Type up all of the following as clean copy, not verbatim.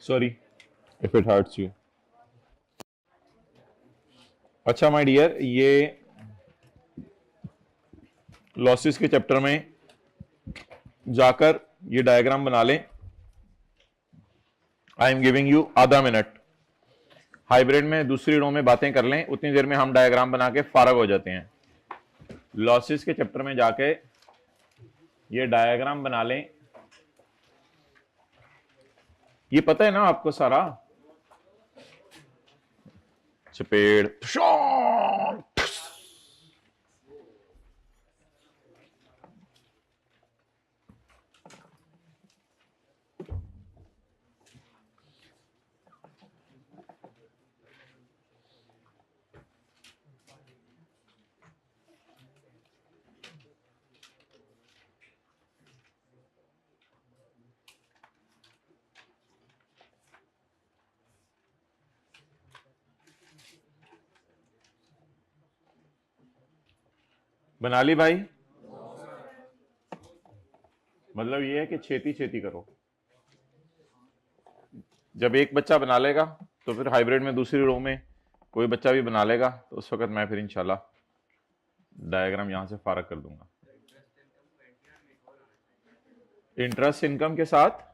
Sorry if it hurts you. अच्छा my dear, ये losses के चैप्टर में जाकर ये डायग्राम बना लें। आई एम गिविंग यू आधा मिनट। हाइब्रिड में दूसरी रो में बातें कर लें, उतनी देर में हम डायग्राम बना के फारग हो जाते हैं। लॉसेस के चैप्टर में जाके ये डायग्राम बना लें। ये पता है ना आपको सारा? चपेड़ बना ली भाई? मतलब ये है कि छेती छेती करो। जब एक बच्चा बना लेगा तो फिर हाइब्रिड में दूसरी रो में कोई बच्चा भी बना लेगा, तो उस वक्त मैं फिर इंशाल्लाह डायग्राम यहां से फारग कर दूंगा। इंटरेस्ट इनकम के साथ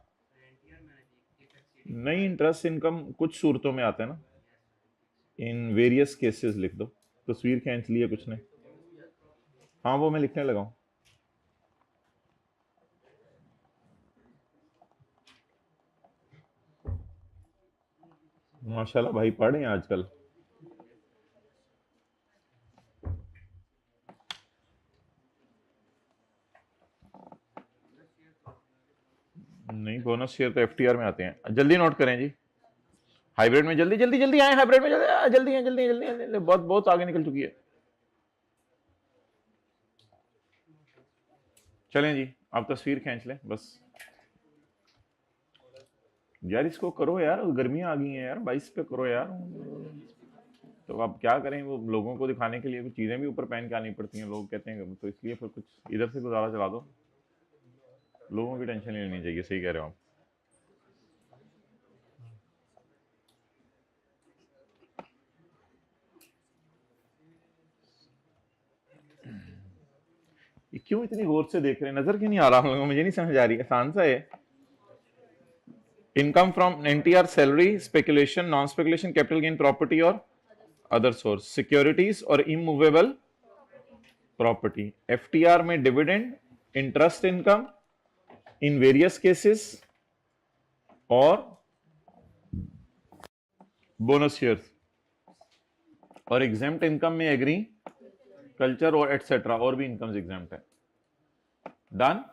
नहीं, इंटरेस्ट इनकम कुछ सूरतों में आता है ना, इन वेरियस केसेस लिख दो। तस्वीर खींच लिए कुछ ने? हाँ वो मैं लिखने लगा हूं। माशाल्लाह भाई पढ़ रहे हैं आजकल। नहीं, बोनस शेयर तो एफटीआर में आते हैं। जल्दी नोट करें जी, हाइब्रिड में जल्दी जल्दी जल्दी आए, हाइब्रिड में जल्दी जल्दी है, जल्दी जल्दी जल्दी, बहुत बहुत आगे निकल चुकी है। चलें जी, आप तस्वीर खींच लें बस। यार इसको करो यार, गर्मियां आ गई हैं यार, 22 पे करो यार। तो अब क्या करें, वो लोगों को दिखाने के लिए कुछ चीजें भी ऊपर पहन के आनी पड़ती हैं, लोग कहते हैं, तो इसलिए फिर कुछ इधर से गुजारा चला दो। लोगों की टेंशन नहीं लेनी चाहिए, सही कह रहे हो आप। ये क्यों इतनी गौर से देख रहे हैं? नजर क्यों नहीं आ रहा हम लोगों को? मुझे नहीं समझ आ रही है। आसान सा है। Income from NTR, salary, speculation, non speculation, capital gain, property और अदर सोर्स, सिक्योरिटीज और इमूवेबल प्रॉपर्टी। एफटीआर में dividend, interest income in various cases और बोनस शेयर्स। और एग्जेम्प्ट इनकम में एग्री, कल्चर और एटसेट्रा, और भी इनकम्स एग्जेम्प्ट है। डन।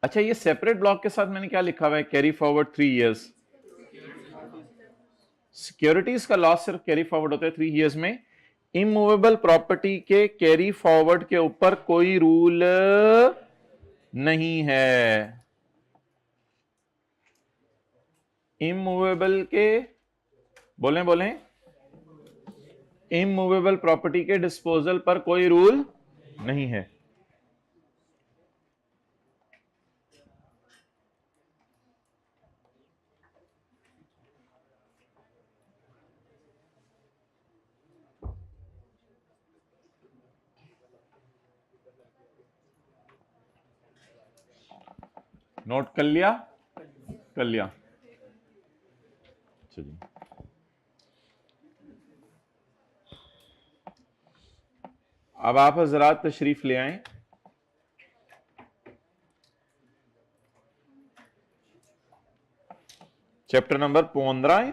अच्छा, ये सेपरेट ब्लॉक के साथ मैंने क्या लिखा हुआ है? Carry forward 3 years. सिक्योरिटीज का लॉस सिर्फ कैरी फॉरवर्ड होता है 3 इयर्स में। इमूवेबल प्रॉपर्टी के कैरी फॉरवर्ड के ऊपर कोई रूल नहीं है। इमूवेबल के, बोलें बोलें, इमूवेबल प्रॉपर्टी के डिस्पोजल पर कोई रूल नहीं है। नोट कर लिया? कर लिया। चलिए, अब आप हजरात तशरीफ ले आए। चैप्टर नंबर 15 है,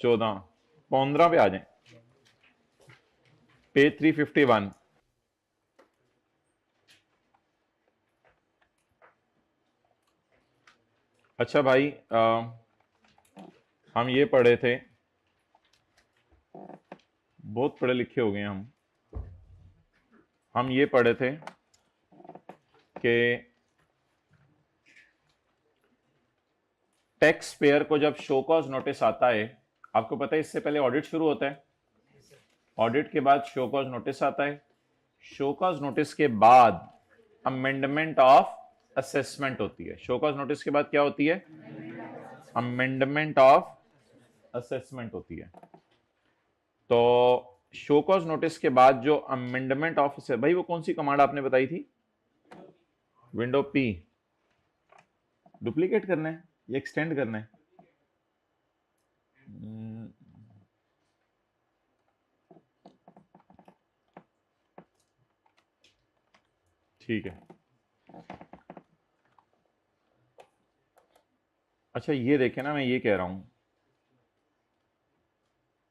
14, 15 पे आ जाए, पेज 351। अच्छा भाई, हम ये पढ़े थे, बहुत पढ़े लिखे हो गए हम ये पढ़े थे कि टैक्स पेयर को जब शो कॉज नोटिस आता है, आपको पता है इससे पहले ऑडिट शुरू होता है, ऑडिट के बाद शो कॉज नोटिस आता है। शो कॉज नोटिस के बाद अमेंडमेंट ऑफ असेसमेंट होती है। शो कॉज नोटिस के बाद क्या होती है? अमेंडमेंट ऑफ असेसमेंट होती है। तो शो कॉज नोटिस के बाद जो अमेंडमेंट ऑफ, भाई वो कौन सी कमांड आपने बताई थी? Window P. डुप्लीकेट करना है या एक्सटेंड करना है? ठीक है। अच्छा ये देखें ना, मैं ये कह रहा हूं,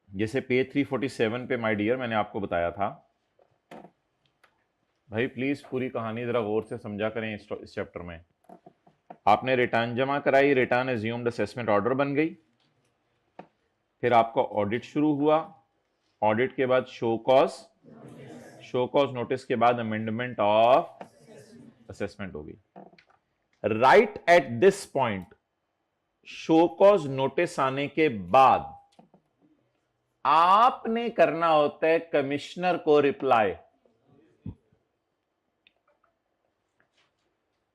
जैसे पेज 347 पे माय डियर मैंने आपको बताया था, भाई प्लीज पूरी कहानी जरा गौर से समझा करें। इस चैप्टर में आपने रिटर्न जमा कराई, रिटर्न एज्यूम्ड असेसमेंट ऑर्डर बन गई, फिर आपका ऑडिट शुरू हुआ, ऑडिट के बाद शो कॉज नोटिस के बाद अमेंडमेंट ऑफ असेसमेंट होगी। Right at this point, show cause notice आने के बाद आपने करना होता है कमिश्नर को रिप्लाई।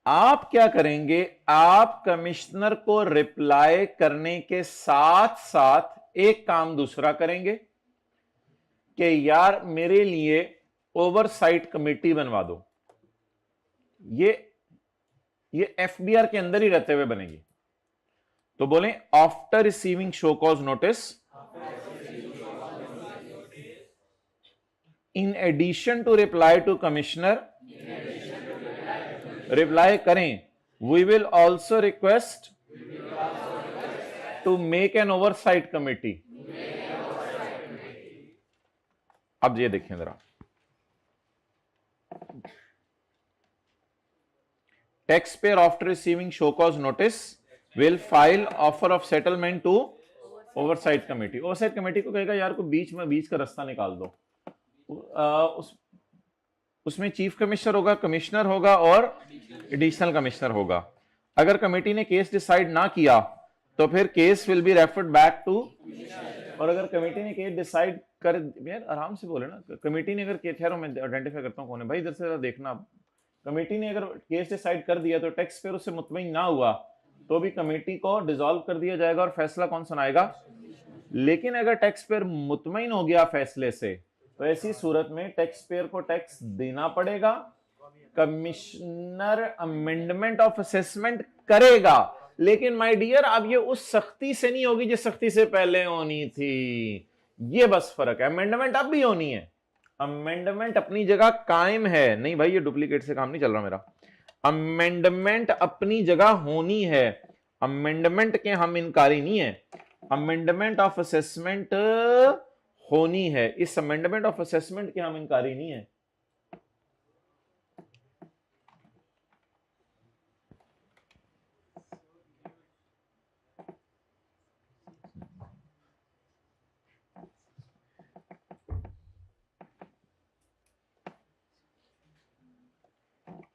आप क्या करेंगे? आप कमिश्नर को रिप्लाई करने के साथ साथ एक काम दूसरा करेंगे कि यार मेरे लिए ओवरसाइट कमेटी बनवा दो। ये एफबीआर के अंदर ही रहते हुए बनेगी। तो बोलें after receiving show cause notice, in addition to reply to commissioner, reply करें, we will also request to make an oversight committee. अब ये देखें जरा, tax payer after receiving show cause notice will file offer of settlement to oversight committee. Oversight committee को कहेगा यार को बीच का रास्ता निकाल दो। उसमें चीफ कमिश्नर होगा, कमिश्नर होगा और एडिशनल कमिश्नर होगा। अगर कमेटी ने केस डिसाइड ना किया तो फिर case will be referred back to, और अगर कमेटी ने केस डिसाइड कर, यार आराम से बोले ना, कमेटी ने अगर, ठहरो मैं आइडेंटिफाई करता हूं कौन है भाई, इधर से देखना। कमेटी ने अगर केस डिसाइड कर दिया तो टैक्स पेयर उससे मुतमईन ना हुआ तो भी कमेटी को डिसॉल्व कर दिया जाएगा और फैसला कौन सुनाएगा? लेकिन अगर टैक्स पेयर मुतमईन हो गया फैसले से तो ऐसी सूरत में टैक्स पेयर को टैक्स देना पड़ेगा, कमिश्नर अमेंडमेंट ऑफ असेसमेंट करेगा। लेकिन माय डियर अब ये उस सख्ती से नहीं होगी जिस सख्ती से पहले होनी थी। ये बस फर्क है। अमेंडमेंट अब भी होनी है, अमेंडमेंट अपनी जगह कायम है। नहीं भाई ये डुप्लीकेट से काम नहीं चल रहा मेरा। अमेंडमेंट अपनी जगह होनी है, अमेंडमेंट के हम इनकारी नहीं है। अमेंडमेंट ऑफ असेसमेंट होनी है, इस अमेंडमेंट ऑफ असेसमेंट के हम इनकारी नहीं है।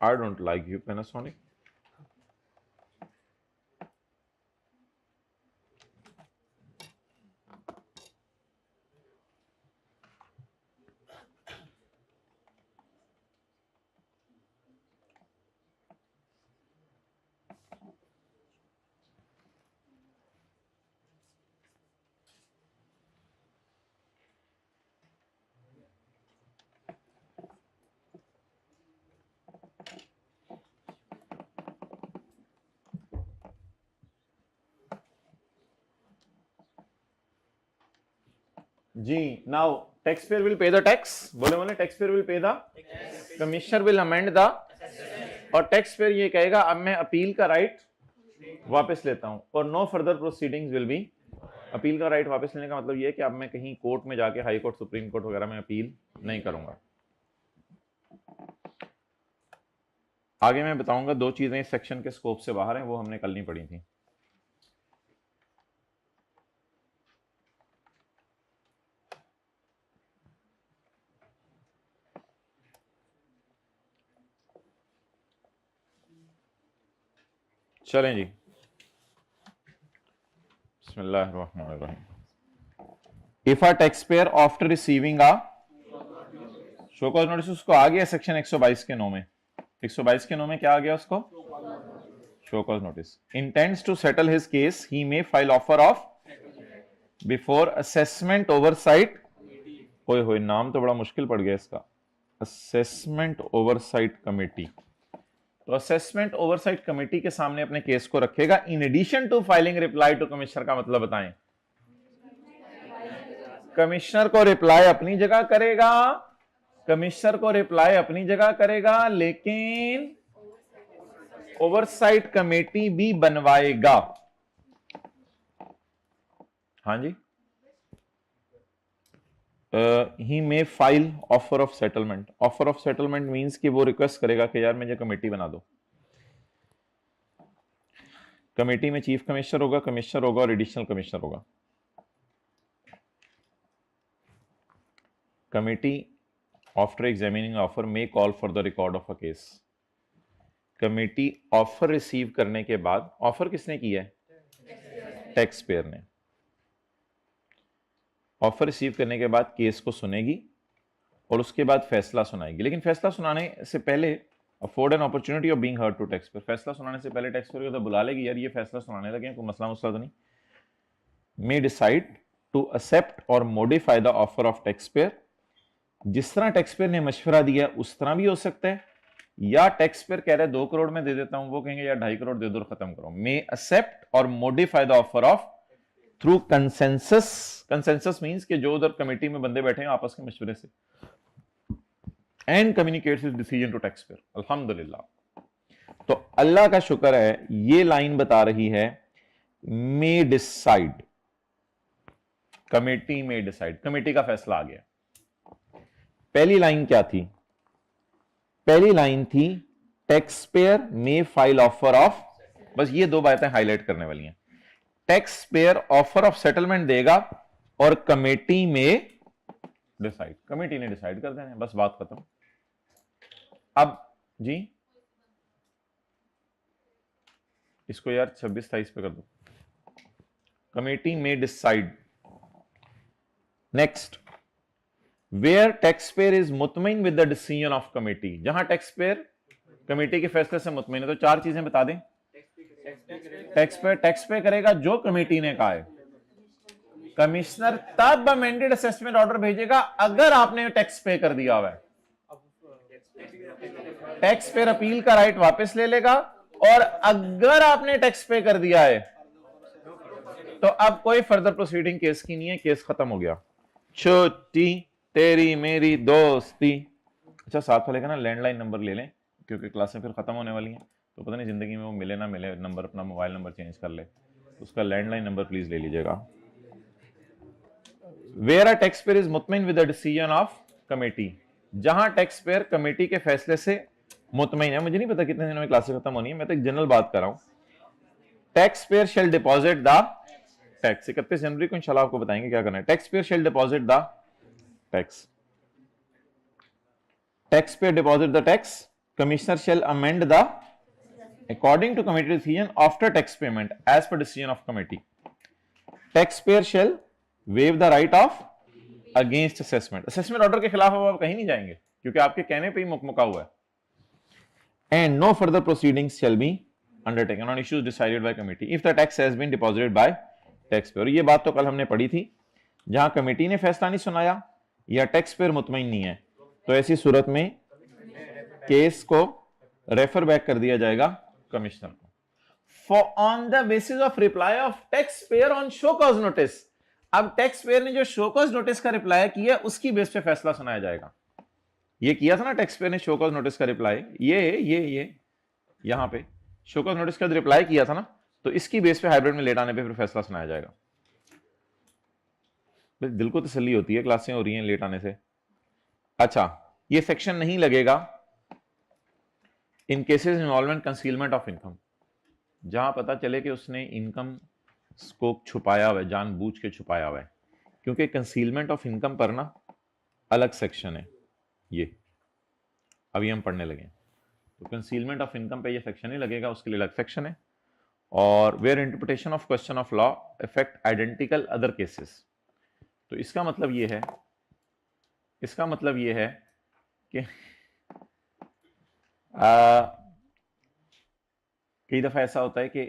I don't like you, Panasonic. जी, now tax payer will pay the tax, बोले tax payer will pay the, commissioner will amend the, और टैक्स पेयर ये कहेगा अब मैं अपील का राइट वापस लेता हूं, और no further proceedings will be. Appeal का राइट वापस लेने का मतलब ये है कि अब मैं कहीं कोर्ट में जाके, हाई कोर्ट, सुप्रीम कोर्ट वगैरह में अपील नहीं करूंगा। आगे मैं बताऊंगा दो चीजें इस सेक्शन के स्कोप से बाहर हैं, वो हमने कल नहीं पढ़ी थी। चलें जी, बिस्मिल्लाहिर्रहमानिर्रहीम। If a tax payer after receiving a show cause notice, उसको आ गया सेक्शन 122 के 9 में 122 के 9 में क्या आ गया उसको? Show cause notice. Intends to settle his case he may file offer of before assessment oversight. ओए होए, नाम तो बड़ा मुश्किल पड़ गया इसका, असेसमेंट ओवरसाइट कमेटी। तो असेसमेंट ओवरसाइट कमेटी के सामने अपने केस को रखेगा in addition to filing reply to commissioner. का मतलब बताएं, कमिश्नर को रिप्लाई अपनी जगह करेगा, कमिश्नर को रिप्लाई अपनी जगह करेगा, लेकिन ओवरसाइट कमेटी भी बनवाएगा। हाँ जी, he may file offer of settlement. Offer of settlement means कि वो रिक्वेस्ट करेगा कि यार मुझे कमेटी बना दो। कमेटी में चीफ कमिश्नर होगा, कमिश्नर होगा और एडिशनल कमिश्नर होगा। Committee after examining offer may call for the record of a case. Committee offer receive करने के बाद, ऑफर किसने किया है? टैक्स पेयर ने। ऑफर रिसीव करने के बाद केस को सुनेगी और उसके बाद फैसला सुनाएगी। लेकिन फैसला सुनाने से पहले afford an opportunity of being heard to tax payer. फैसला सुनाने से पहले टैक्स पेयर को तो बुला लेगी, यार ये फैसला सुनाने लगे, कोई मसला मुसला तो नहीं। मे डिसाइड टू एक्सेप्ट और modify the offer of tax payer. जिस तरह टैक्स पेयर ने मशवरा दिया उस तरह भी हो सकता है, या टैक्स पेयर कह रहे 2 करोड़ में दे देता हूं, वो कहेंगे यार 2.5 करोड़ दे दो और खत्म करो। मे एक्सेप्ट और modify the offer of through consensus. Consensus means कि जो उधर कमेटी में बंदे बैठे हैं आपस के मशवरे से, and communicates his decision to tax payer. अल्हम्दुलिल्लाह। तो अल्लाह का शुक्र है, ये लाइन बता रही है मे डिसाइड, कमेटी में डिसाइड, कमेटी का फैसला आ गया। पहली लाइन क्या थी? पहली लाइन थी tax payer may file offer of, बस ये 2 बातें हाईलाइट करने वाली हैं। Tax payer offer of settlement देगा और कमेटी में डिसाइड, कमेटी ने डिसाइड कर देना है, बस बात खत्म। अब जी इसको यार 26-27 पे कर दो। कमेटी में decide. Next, where tax payer is मुतमईन with the decision of committee. जहां टैक्स पेयर कमेटी के फैसले से मुतमईन है, तो 4 चीजें बता दें। टैक्स पे करेगा जो कमेटी ने कहा है। कमिश्नर तब अमेंडेड असेसमेंट ऑर्डर भेजेगा अगर आपने टैक्स पे कर दिया हुआ है। टैक्स पेयर अपील का राइट वापस ले लेगा, और अगर आपने टैक्स पे कर दिया है तो अब कोई फर्दर प्रोसीडिंग केस की नहीं है, केस खत्म हो गया। छोटी तेरी मेरी दोस्ती। अच्छा, साथ वाले का ना लैंडलाइन नंबर ले लें, क्योंकि क्लासें फिर खत्म होने वाली हैं, तो पता नहीं जिंदगी में वो मिले ना मिले नंबर, अपना मोबाइल नंबर चेंज कर ले, उसका लैंडलाइन नंबर प्लीज ले लीजिएगा। Where a tax payer is मुतमईन with the decision of committee. जहां टैक्स पेयर कमेटी के फैसले से मुतमईन है। मुझे नहीं पता कितने दिनों में क्लासें खत्म होनी है, मैं तो एक जनरल बात कर रहा हूं। Tax payer shall deposit the tax. 31 जनवरी को इंशाल्लाह आपको बताएंगे क्या करना है। Tax payer shall deposit the tax. Tax payer deposit the tax, commissioner shall amend the according to committee decision after tax payment as per decision of committee. Taxpayer shall waive the right of against assessment. Assessment order के खिलाफ आप कहीं नहीं जाएंगे, क्योंकि आपके कहने पे ही मुकमुका हुआ है। And no further proceedings shall be undertaken on issues decided by committee if the tax has been deposited by taxpayer. ये बात तो कल हमने पढ़ी थी। जहां कमेटी ने फैसला नहीं सुनाया या टैक्स पेयर मुतमईन नहीं है, तो ऐसी सूरत में केस को रेफर बैक कर दिया जाएगा कमिश्नर को। For on the basis of reply off tax payer on show cause notice. अब टैक्स पेयर ने जो शो कॉज नोटिस का रिप्लाई किया उसकी बेस पे फैसला सुनाया जाएगा। ये किया था ना टैक्स पेयर ने शो कॉज नोटिस का रिप्लाई, ये यहां पे शो कॉज नोटिस का रिप्लाई किया था ना, तो इसकी बेस पे हाइब्रिड में लेट आने पे फिर फैसला सुनाया जाएगा। दिल को तसल्ली होती है क्लासें हो रही हैं लेट आने से। अच्छा, ये सेक्शन नहीं लगेगा in cases involvement concealment of income. जहां पता चले कि उसने इनकम को छुपाया हुआ है, जानबूझ के छुपाया हुआ है, क्योंकि कंसीलमेंट ऑफ इनकम पर ना अलग सेक्शन है। ये अभी हम पढ़ने लगे, तो कंसीलमेंट ऑफ इनकम पे ये सेक्शन ही लगेगा, उसके लिए अलग सेक्शन है। और where interpretation of question of law effect identical other cases. तो इसका मतलब ये है कि कई दफा ऐसा होता है कि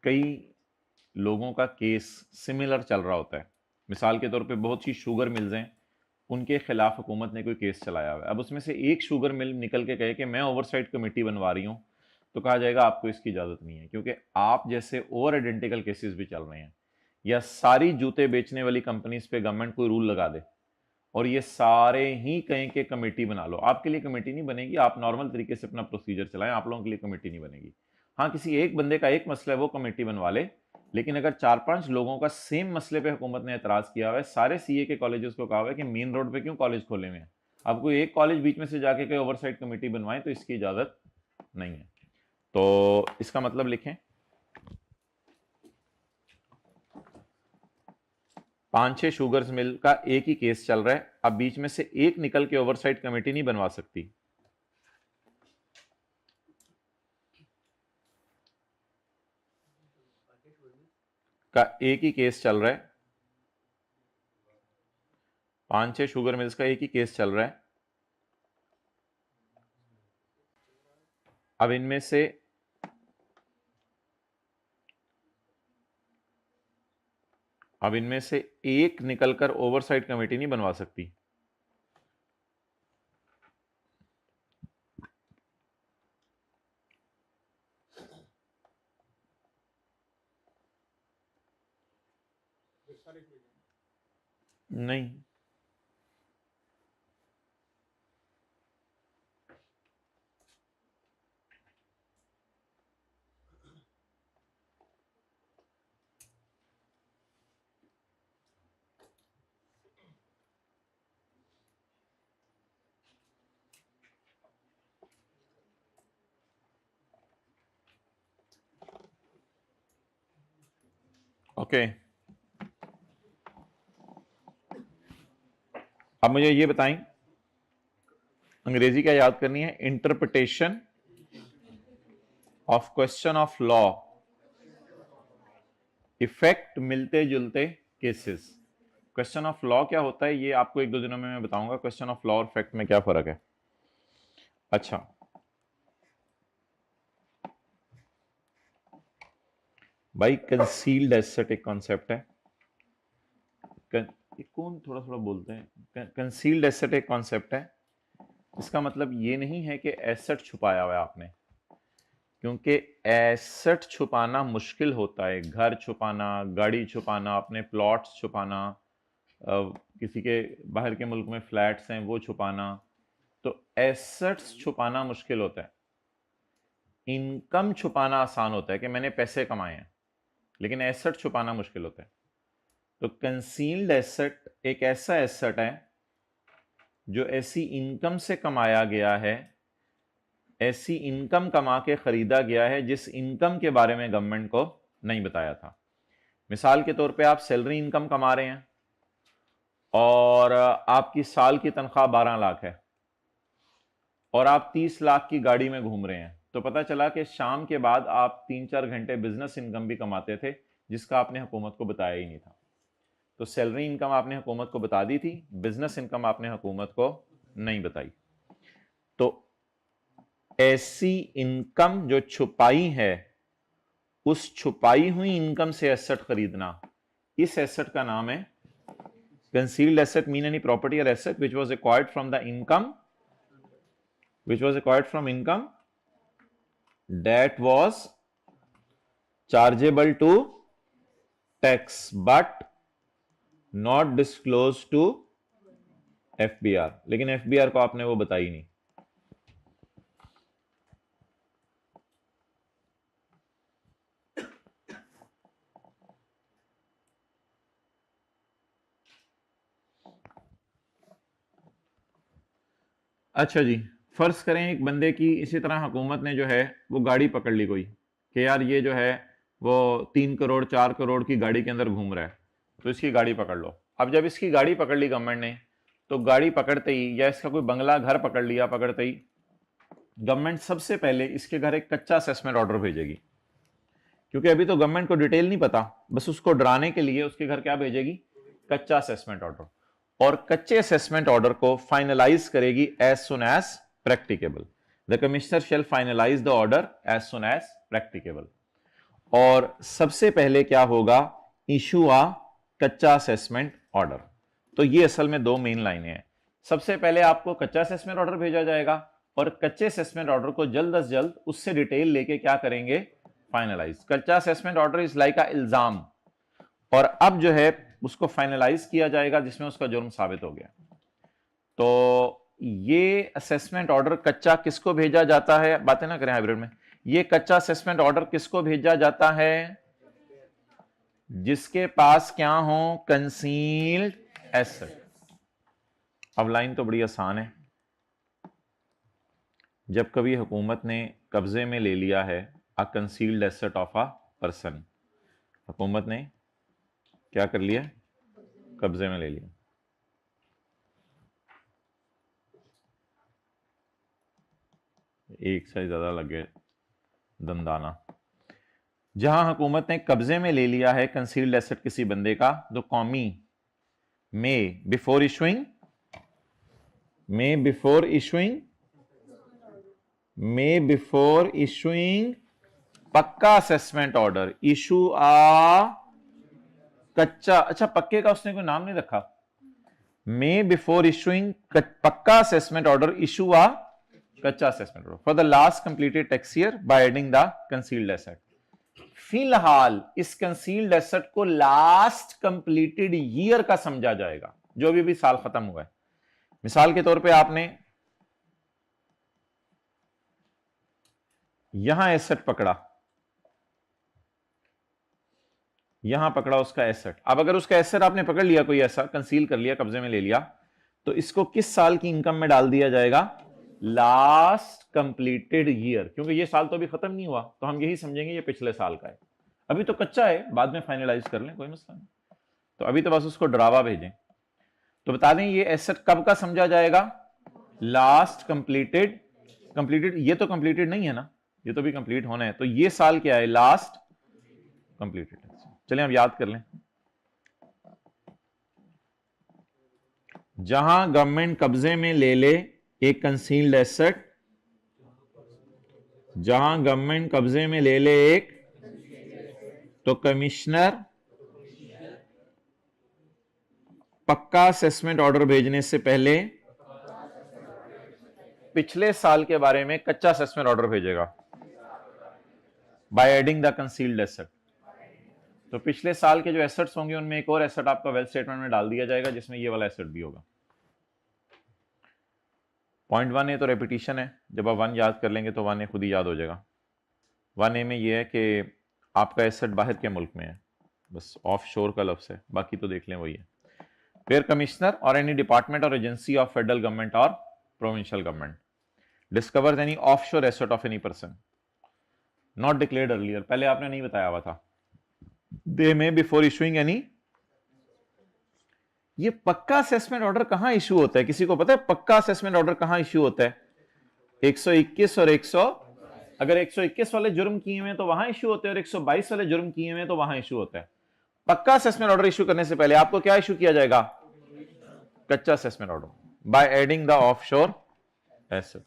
कई लोगों का केस सिमिलर चल रहा होता है। मिसाल के तौर पे बहुत सी शुगर मिल्स हैं, उनके खिलाफ हुकूमत ने कोई केस चलाया हुआ है। अब उसमें से एक शुगर मिल निकल के कहे कि मैं ओवरसाइट कमेटी बनवा रही हूं, तो कहा जाएगा आपको इसकी इजाजत नहीं है, क्योंकि आप जैसे ओवर आइडेंटिकल केसेस भी चल रहे हैं। या सारी जूते बेचने वाली कंपनीज पे गवर्नमेंट कोई रूल लगा दे और ये सारे ही कहें कि कमेटी बना लो, आपके लिए कमेटी नहीं बनेगी। आप नॉर्मल तरीके से अपना प्रोसीजर चलाएं, आप लोगों के लिए कमेटी नहीं बनेगी। हाँ, किसी एक बंदे का एक मसला है वो कमेटी बनवा ले, लेकिन अगर 4-5 लोगों का सेम मसले पे हुकूमत ने एतराज किया हुआ है, सारे सीए के कॉलेजेस को कहा हुआ है कि मेन रोड पे क्यों कॉलेज खोले हुए हैं, अब कोई एक कॉलेज बीच में से जाके कोई ओवरसाइट कमेटी बनवाए, तो इसकी इजाजत नहीं है। तो इसका मतलब लिखें, 5-6 शुगर्स मिल का एक ही केस चल रहा है, अब बीच में से एक निकल के ओवरसाइट कमेटी नहीं बनवा सकती। का एक ही केस चल रहा है, 5-6 शुगर मिल्स का एक ही केस चल रहा है। अब इनमें से एक निकलकर ओवरसाइट कमेटी नहीं बनवा सकती। नहीं, ओके। अब मुझे ये बताएं, अंग्रेजी क्या याद करनी है? Interpretation of question of law, effect मिलते जुलते केसेस। क्वेश्चन ऑफ लॉ क्या होता है ये आपको 1-2 दिनों में मैं बताऊंगा, क्वेश्चन ऑफ लॉ और फैक्ट में क्या फर्क है। अच्छा, भाई कंसील्ड एसेट एक कॉन्सेप्ट है। कौन थोड़ा थोड़ा बोलते हैं, कंसील्ड एसेट एक कॉन्सेप्ट है। इसका मतलब ये नहीं है कि एसेट छुपाया हुआ है आपने, क्योंकि एसेट छुपाना मुश्किल होता है। घर छुपाना, गाड़ी छुपाना, अपने प्लॉट्स छुपाना, किसी के बाहर के मुल्क में फ्लैट्स हैं वो छुपाना, तो एसेट्स छुपाना मुश्किल होता है। इनकम छुपाना आसान होता है कि मैंने पैसे कमाए हैं, लेकिन एसेट छुपाना मुश्किल होता है। तो कंसील्ड एसेट एक ऐसा एसेट है जो ऐसी इनकम से कमाया गया है, ऐसी इनकम कमा के खरीदा गया है जिस इनकम के बारे में गवर्नमेंट को नहीं बताया था। मिसाल के तौर पे आप सैलरी इनकम कमा रहे हैं और आपकी साल की तनख्वाह 12 लाख है और आप 30 लाख की गाड़ी में घूम रहे हैं, तो पता चला कि शाम के बाद आप 3-4 घंटे बिजनेस इनकम भी कमाते थे जिसका आपने हुकूमत को बताया ही नहीं था। तो सैलरी इनकम आपने हुकूमत को बता दी थी, बिजनेस इनकम आपने हुकूमत को नहीं बताई। तो ऐसी इनकम जो छुपाई है, उस छुपाई हुई इनकम से एसेट खरीदना, इस एसेट का नाम है concealed asset. Mean any property और asset which was acquired from the income, which was acquired from income that was chargeable to tax but not disclosed to FBR। लेकिन FBR को आपने वो बताई नहीं। अच्छा जी, फर्ज करें एक बंदे की इसी तरह हुकूमत ने जो है वो गाड़ी पकड़ ली कोई, कि यार ये जो है वो 3 करोड़ 4 करोड़ की गाड़ी के अंदर घूम रहा है, तो इसकी गाड़ी पकड़ लो। अब जब इसकी गाड़ी पकड़ ली गवर्नमेंट ने, तो गाड़ी पकड़ते ही या इसका कोई बंगला घर पकड़ लिया, पकड़ते ही गवर्नमेंट सबसे पहले इसके घर एक कच्चा असेसमेंट ऑर्डर भेजेगी, क्योंकि अभी तो गवर्नमेंट को डिटेल नहीं पता, बस उसको डराने के लिए उसके घर क्या भेजेगी? कच्चा असेसमेंट ऑर्डर। और कच्चे असेसमेंट ऑर्डर को फाइनलाइज करेगी as soon as practicable. The commissioner shall finalise the order as soon as practicable. और सबसे पहले क्या होगा, इशू आ कच्चा असेसमेंट ऑर्डर। तो ये असल में दो मेन लाइनें हैं। सबसे पहले आपको कच्चा असेसमेंट ऑर्डर भेजा जाएगा और कच्चे असेसमेंट ऑर्डर को जल्द अज जल्द उससे डिटेल लेके क्या करेंगे, फाइनलाइज। कच्चा असेसमेंट ऑर्डर इज लाइक अ इल्जाम, और अब जो है उसको फाइनलाइज किया जाएगा जिसमें उसका जुर्म साबित हो गया। तो ये असेसमेंट ऑर्डर कच्चा किसको भेजा जाता है, बातें ना करें हाइब्रिड में, ये कच्चा असेसमेंट ऑर्डर किसको भेजा जाता है, जिसके पास क्या हो, कंसील्ड एसेट। अब लाइन तो बड़ी आसान है। जब कभी हुकूमत ने कब्जे में ले लिया है a concealed asset of a person, हुकूमत ने क्या कर लिया, कब्जे में ले लिया। एक से ज्यादा लगे दंदाना। जहां हुकूमत ने कब्जे में ले लिया है कंसील्ड एसेट किसी बंदे का, तो कौमी में बिफोर इशुइंग पक्का असेसमेंट ऑर्डर इशू आ कच्चा, अच्छा पक्के का उसने कोई नाम नहीं रखा, में बिफोर इशुइंग पक्का असेसमेंट ऑर्डर इशू आ कच्चा assessment order for the last completed tax year by adding the concealed asset. फिलहाल इस कंसील्ड एसेट को लास्ट कंप्लीटेड ईयर का समझा जाएगा, जो भी साल खत्म हुआ है। मिसाल के तौर पे आपने यहां एसेट पकड़ा, यहां पकड़ा उसका एसेट। अब अगर उसका एसेट आपने पकड़ लिया, कोई ऐसा कंसील कर लिया, कब्जे में ले लिया, तो इसको किस साल की इनकम में डाल दिया जाएगा, लास्ट कंप्लीटेड ईयर, क्योंकि ये साल तो अभी खत्म नहीं हुआ, तो हम यही समझेंगे ये पिछले साल का है। अभी तो कच्चा है, बाद में फाइनलाइज कर लें, कोई मसला नहीं। तो अभी तो बस उसको डरावा भेजें। तो बता दें ये एसेट कब का समझा जाएगा, लास्ट कंप्लीटेड। ये तो कंप्लीटेड नहीं है ना, ये तो भी कंप्लीट होना है, तो ये साल क्या है, लास्ट कंप्लीटेड। चलिए अब याद कर लें। जहां गवर्नमेंट कब्जे में ले ले एक कंसील्ड एसेट, जहां गवर्नमेंट कब्जे में ले ले एक, तो कमिश्नर पक्का असेसमेंट ऑर्डर भेजने से पहले पिछले साल के बारे में कच्चा असेसमेंट ऑर्डर भेजेगा by adding the concealed asset. तो पिछले साल के जो एसेट्स होंगे उनमें एक और एसेट आपका वेल्थ स्टेटमेंट में डाल दिया जाएगा जिसमें ये वाला एसेट भी होगा। पॉइंट 1 ए तो रेपिटेशन है, जब आप 1 याद कर लेंगे तो 1 ए खुद ही याद हो जाएगा। 1 ए में ये है कि आपका एसेट बाहर के मुल्क में है, बस ऑफ शोर का लफ्ज़ है, बाकी तो देख लें वही है। फिर कमिश्नर और एनी डिपार्टमेंट और एजेंसी ऑफ फेडरल गवर्नमेंट और provincial government discovers any offshore asset of any person not declared earlier, पहले आपने नहीं बताया हुआ था, दे में बिफोर इशुइंग एनी। ये पक्का असेसमेंट ऑर्डर कहां इशू होता है, किसी को पता है पक्का असेसमेंट ऑर्डर कहां इशू होता है? 121 और 100, अगर 121 वाले जुर्म किए हुए तो वहां इशू होते हैं, और 122 वाले जुर्म किए हुए तो वहां इशू होता है। पक्का असेसमेंट ऑर्डर इशू करने से पहले आपको क्या इशू किया जाएगा, कच्चा assessment order by adding the offshore asset.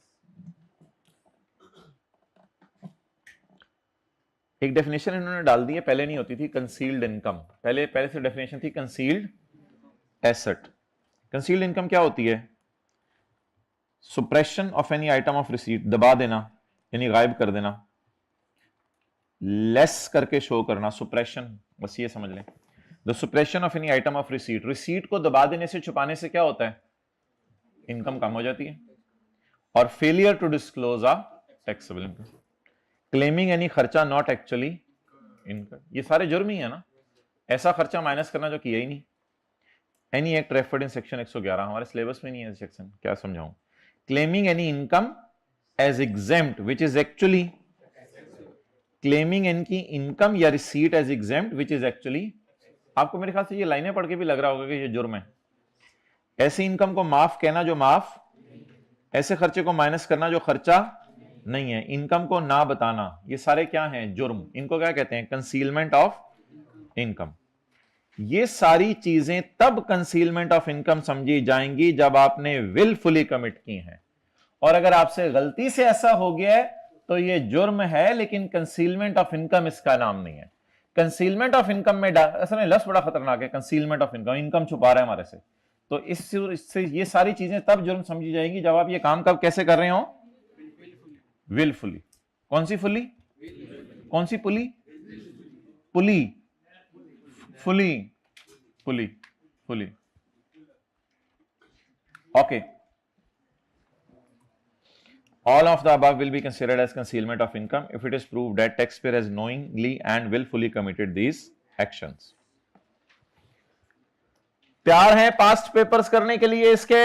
एक डेफिनेशन इन्होंने डाल दी है, पहले नहीं होती थी, कंसील्ड इनकम। पहले से डेफिनेशन थी कंसील्ड एसेट। कंसील्ड इनकम क्या होती है? Suppression of any item of receipt, दबा देना यानी गायब कर देना, लेस करके शो करना, सुप्रेशन, बस ये समझ लें। The suppression of any item of receipt, receipt को दबा देने से, छुपाने से क्या होता है, इनकम कम हो जाती है। और failure to disclose a taxable income, claiming any खर्चा नॉट एक्चुअली इनकम, ये सारे जुर्म ही है ना, ऐसा खर्चा माइनस करना जो किया ही नहीं। Any act referred in section 111, हमारे सिलेबस में नहीं है सेक्शन, क्या समझाऊं। Claiming any income as exempt which is actually, claiming इनकी इनकम या receipt as exempt which is actually, आपको मेरे ख्याल से ये लाइनें पढ़ के भी लग रहा होगा कि ये जुर्म है। ऐसी इनकम को माफ कहना जो माफ, ऐसे खर्चे को माइनस करना जो खर्चा नहीं है, इनकम को ना बताना, ये सारे क्या हैं, जुर्म। इनको क्या कहते हैं, कंसीलमेंट ऑफ इनकम। ये सारी चीजें तब कंसीलमेंट ऑफ इनकम समझी जाएंगी जब आपने विलफुली कमिट की हैं। और अगर आपसे गलती से ऐसा हो गया है तो ये जुर्म है, लेकिन कंसीलमेंट ऑफ इनकम इसका नाम नहीं है। कंसीलमेंट ऑफ इनकम में असल में लफ्ज बड़ा खतरनाक है, कंसीलमेंट ऑफ इनकम, इनकम छुपा रहा है हमारे से। तो इससे ये सारी चीजें तब जुर्म समझी जाएगी जब आप ये काम कब कैसे कर रहे हो, विलफुली। कौन सी फुली, कौन सी पुली, पुली, फुली, फुली, फुली। Okay, all of the above will be considered as concealment of income if it is proved that taxpayer has knowingly and willfully committed these actions. तैयार हैं पास्ट पेपर्स करने के लिए इसके?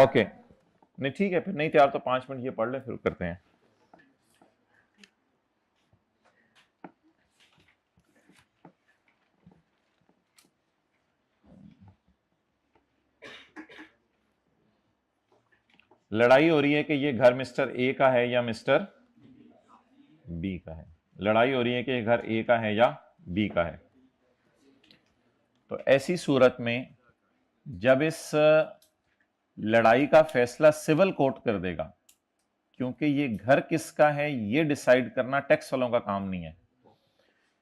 ओके नहीं ठीक है, फिर नहीं तैयार तो 5 मिनट ये पढ़ ले फिर करते हैं। लड़ाई हो रही है कि ये घर मिस्टर ए का है या मिस्टर बी का है। लड़ाई हो रही है कि ये घर ए का है या बी का है। तो ऐसी सूरत में जब इस लड़ाई का फैसला सिविल कोर्ट कर देगा, क्योंकि ये घर किसका है ये डिसाइड करना टैक्स वालों का काम नहीं है,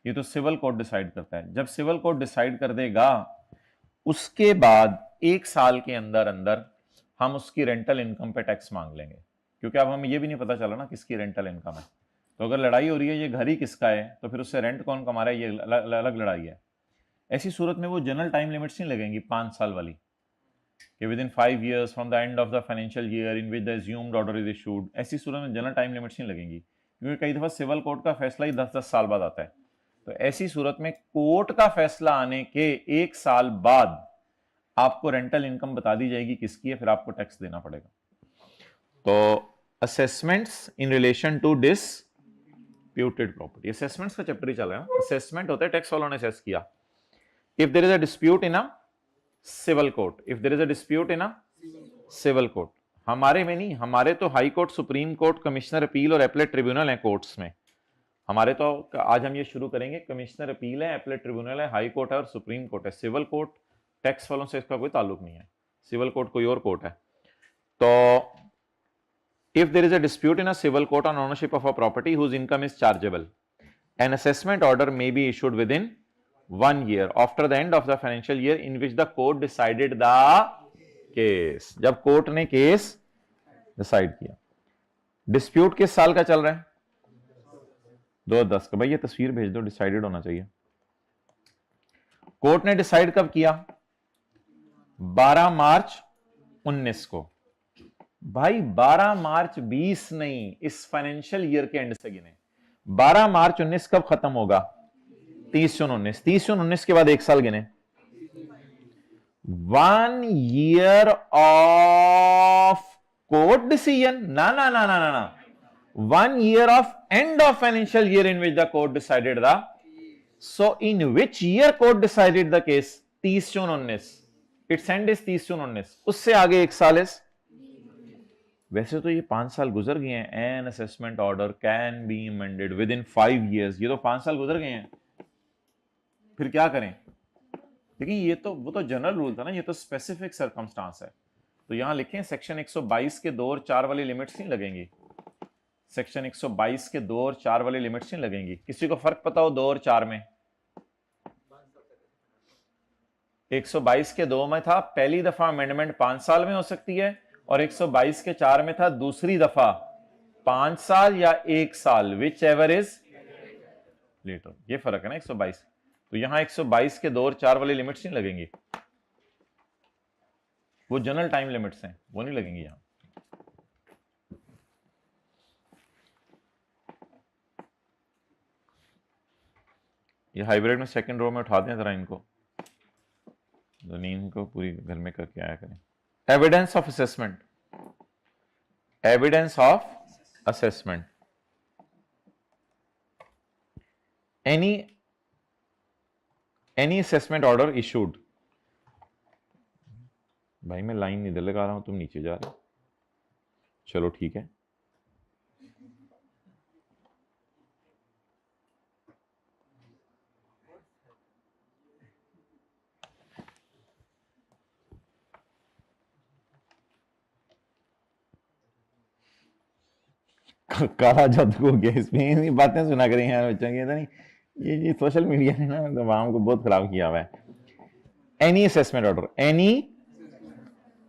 ये तो सिविल कोर्ट डिसाइड करता है। जब सिविल कोर्ट डिसाइड कर देगा, उसके बाद 1 साल के अंदर अंदर हम उसकी रेंटल इनकम पे टैक्स मांग लेंगे, क्योंकि अब हमें ये भी नहीं पता चला ना किसकी रेंटल इनकम है। तो अगर लड़ाई हो रही है ये घर ही किसका है, तो फिर उससे रेंट कौन कमा रहा है, ये अलग लड़ाई है। ऐसी सूरत में वो जनरल टाइम लिमिट्स नहीं लगेंगी 5 साल वाली, कि with in 5 years from the end of the financial year in which the assumed order is issued. ऐसी सूरत में जनरल टाइम लिमिट्स नहीं लगेंगी, क्योंकि कई दफा सिविल कोर्ट का फैसला ही 10-10 साल बाद आता है। तो ऐसी सूरत में कोर्ट का फैसला आने के 1 साल बाद आपको रेंटल इनकम बता दी जाएगी किसकी है, फिर आपको टैक्स देना पड़ेगा। तो assessments in relation to disputed property, assessments का चैप्टर ही चल रहा है। असेसमेंट होता है टैक्स वालों ने असेस किया। If there is a dispute in a civil court, if there is a dispute in a civil court, हमारे में नहीं, हमारे तो high court, supreme court, commissioner appeal और एपलेट ट्रिब्यूनल है कोर्ट्स में। हमारे तो आज हम ये शुरू करेंगे, कमिश्नर अपील है, एपलेट ट्रिब्यूनल है, हाई कोर्ट है और सुप्रीम कोर्ट है। सिविल कोर्ट टैक्स वालों से इसका कोई ताल्लुक नहीं है, सिविल कोर्ट कोई और कोर्ट है। तो if there is a dispute in a civil court on ownership of a property whose income is chargeable, an assessment order may be issued within 1 year after the end of the financial year in which the court decided the case। जब court ने case decide किया। Dispute किस साल का चल रहा है? 2010 का। भाई ये तस्वीर भेज दो, डिसाइडेड होना चाहिए। कोर्ट ने डिसाइड कब किया? 12 मार्च 19 को। भाई 12 मार्च 20 नहीं, इस फाइनेंशियल ईयर के एंड से गिने। 12 मार्च 19 कब खत्म होगा? 30 जून 19। 30 जून 19 के बाद 1 साल गिने। 1 year ऑफ कोर्ट डिसीजन, ना ना ना ना ना, 1 year of end of financial year in which the court decided the. So in which year court decided the case? 30 June 19। It's and is 30 जून 19, उससे आगे 1 साल इज। वैसे तो ये 5 साल गुजर गए हैं। An assessment order can be amended with in 5 years, ये तो 5 साल गुजर गए हैं, फिर क्या करें? लेकिन ये तो वो तो जनरल रूल था ना, ये तो स्पेसिफिक सर्कमस्टांस है। तो यहां लिखें सेक्शन 122 के 2 और 4 वाली लिमिट्स नहीं लगेंगी। सेक्शन 122 के 2 और 4 वाली लिमिट्स नहीं लगेंगी। किसी को फर्क पता हो 2 और 4 में? 122 के 2 में था पहली दफा अमेंडमेंट 5 साल में हो सकती है, और 122 के 4 में था दूसरी दफा 5 साल या 1 साल, विच एवर इज लेटर। ये फर्क है ना 122। तो यहां 122 के 2 और 4 वाली लिमिट्स नहीं लगेंगी, वो जनरल टाइम लिमिट्स हैं, वो नहीं लगेंगी यहां। ये हाइब्रिड में सेकंड रो में उठा दें जरा इनको, नींद को पूरी घर में करके आया करें। Evidence of assessment, evidence of assessment, any assessment order issued. भाई मैं लाइन इधर लगा रहा हूं, तुम नीचे जा रहे हो, चलो ठीक है। काला जादू हो गया इसमें, ये बातें सुना करें यार बच्चों की, नहीं ये सोशल मीडिया ने ना आवाम को बहुत खराब किया हुआ है। एनी असेसमेंट ऑर्डर, एनी,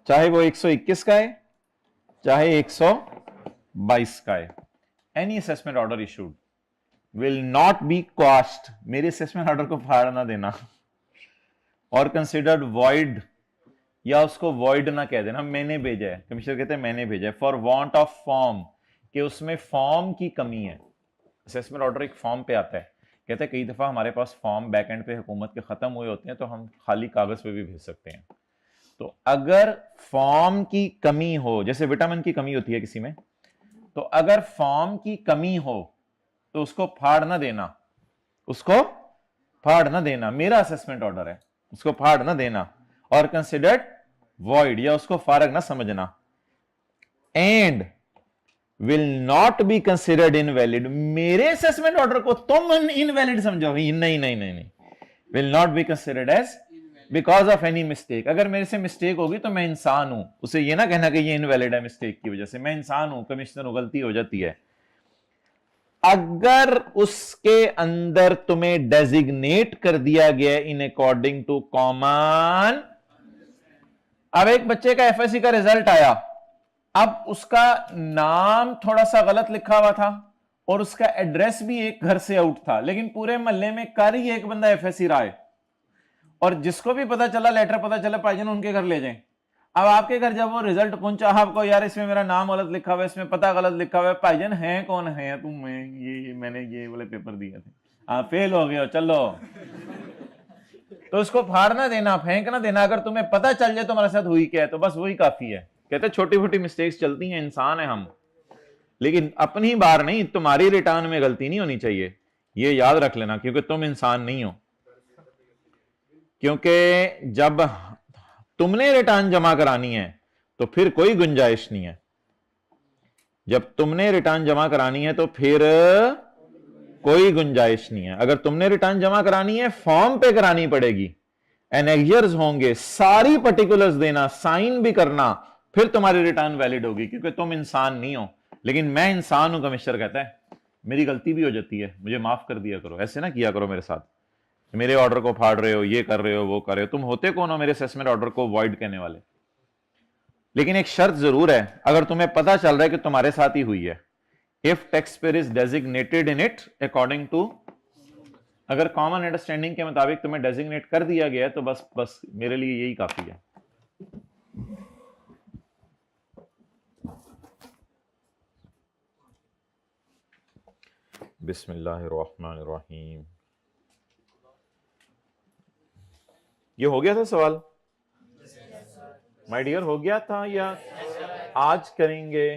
चाहे वो 121 का है चाहे 122 का है, any assessment order issued will not be quashed, मेरे असेसमेंट ऑर्डर को फाड़ ना देना, और कंसिडर्ड वॉइड, या उसको वॉइड ना कह देना, मैंने भेजा है, कमिश्नर कहते हैं मैंने भेजा है, फॉर वांट ऑफ फॉर्म, कि उसमें फॉर्म की कमी है। असेसमेंट ऑर्डर एक फॉर्म पे आता है, कहते हैं कई दफा हमारे पास फॉर्म बैक एंड पे हुकूमत के खत्म हुए होते हैं तो हम खाली कागज पे भी भेज सकते हैं। तो अगर फॉर्म की कमी हो, जैसे विटामिन की कमी होती है किसी में, तो अगर फॉर्म की कमी हो तो उसको फाड़ ना देना, उसको फाड़ ना देना, मेरा असेसमेंट ऑर्डर है, उसको फाड़ ना देना, और कंसिडर्ड वॉइड, या उसको फारग ना समझना, and will not be considered invalid, मेरे असेसमेंट ऑर्डर को तुम इनवैलिड समझोगे, नहीं नहीं नहीं नहीं, will not be considered as because of any mistake, अगर मेरे से मिस्टेक होगी तो मैं इंसान हूं, उसे ये ना कहना कि ये इनवैलिड है मिस्टेक की वजह से, मैं इंसान हूं, कमिश्नर हूं, गलती हो जाती है। अगर उसके अंदर तुम्हें डेजिग्नेट कर दिया गया इन अकॉर्डिंग टू कॉमन, अब एक बच्चे का एफएससी का रिजल्ट आया, अब उसका नाम थोड़ा सा गलत लिखा हुआ था और उसका एड्रेस भी एक घर से आउट था, लेकिन पूरे मोहल्ले में कर ही एक बंदा एफएससी रहा है, और जिसको भी पता चला, लेटर पता चला, भाईजान उनके घर ले जाएं। अब आपके घर जब वो रिजल्ट पहुंचा, आपको यार इसमें मेरा नाम गलत लिखा हुआ है, इसमें पता गलत लिखा हुआ है, भाईजान है कौन है तुम, ये मैंने ये वाले पेपर दिए थे, आप फेल हो गए हो, चलो। तो उसको फाड़ना देना, फेंकना देना, अगर तुम्हें पता चल जाए तुम्हारे साथ हुई क्या है तो बस वही काफी है। कहते छोटी छोटी मिस्टेक्स चलती हैं, इंसान है हम, लेकिन अपनी बार नहीं, तुम्हारी रिटर्न में गलती नहीं होनी चाहिए, ये याद रख लेना, क्योंकि तुम इंसान नहीं हो। क्योंकि जब तुमने रिटर्न जमा करानी है तो फिर कोई गुंजाइश नहीं है, जब तुमने रिटर्न जमा करानी है तो फिर कोई गुंजाइश नहीं है। अगर तुमने रिटर्न जमा करानी है फॉर्म पे करानी पड़ेगी, एनेक्जर्स होंगे, सारी पर्टिकुलर्स देना, साइन भी करना, फिर तुम्हारी रिटर्न वैलिड होगी, क्योंकि तुम इंसान नहीं हो। लेकिन मैं इंसान हूं, कमिश्नर कहता है, मेरी गलती भी हो जाती है, मुझे माफ कर दिया करो, ऐसे ना किया करो मेरे साथ, मेरे ऑर्डर को फाड़ रहे हो, ये कर रहे हो, वो कर रहे हो, तुम होते कौन हो मेरे असेसमेंट ऑर्डर को वॉइड कहने वाले। लेकिन एक शर्त जरूर है, अगर तुम्हें पता चल रहा है कि तुम्हारे साथ ही हुई है, if taxpayer is designated in it according to, अगर कॉमन अंडरस्टैंडिंग के मुताबिक तुम्हें डेजिग्नेट कर दिया गया है तो बस बस मेरे लिए यही काफी है। बिस्मिल्लाहिर्रहमानिर्रहीम। ये हो गया था सवाल माय डियर, हो गया था या आज करेंगे?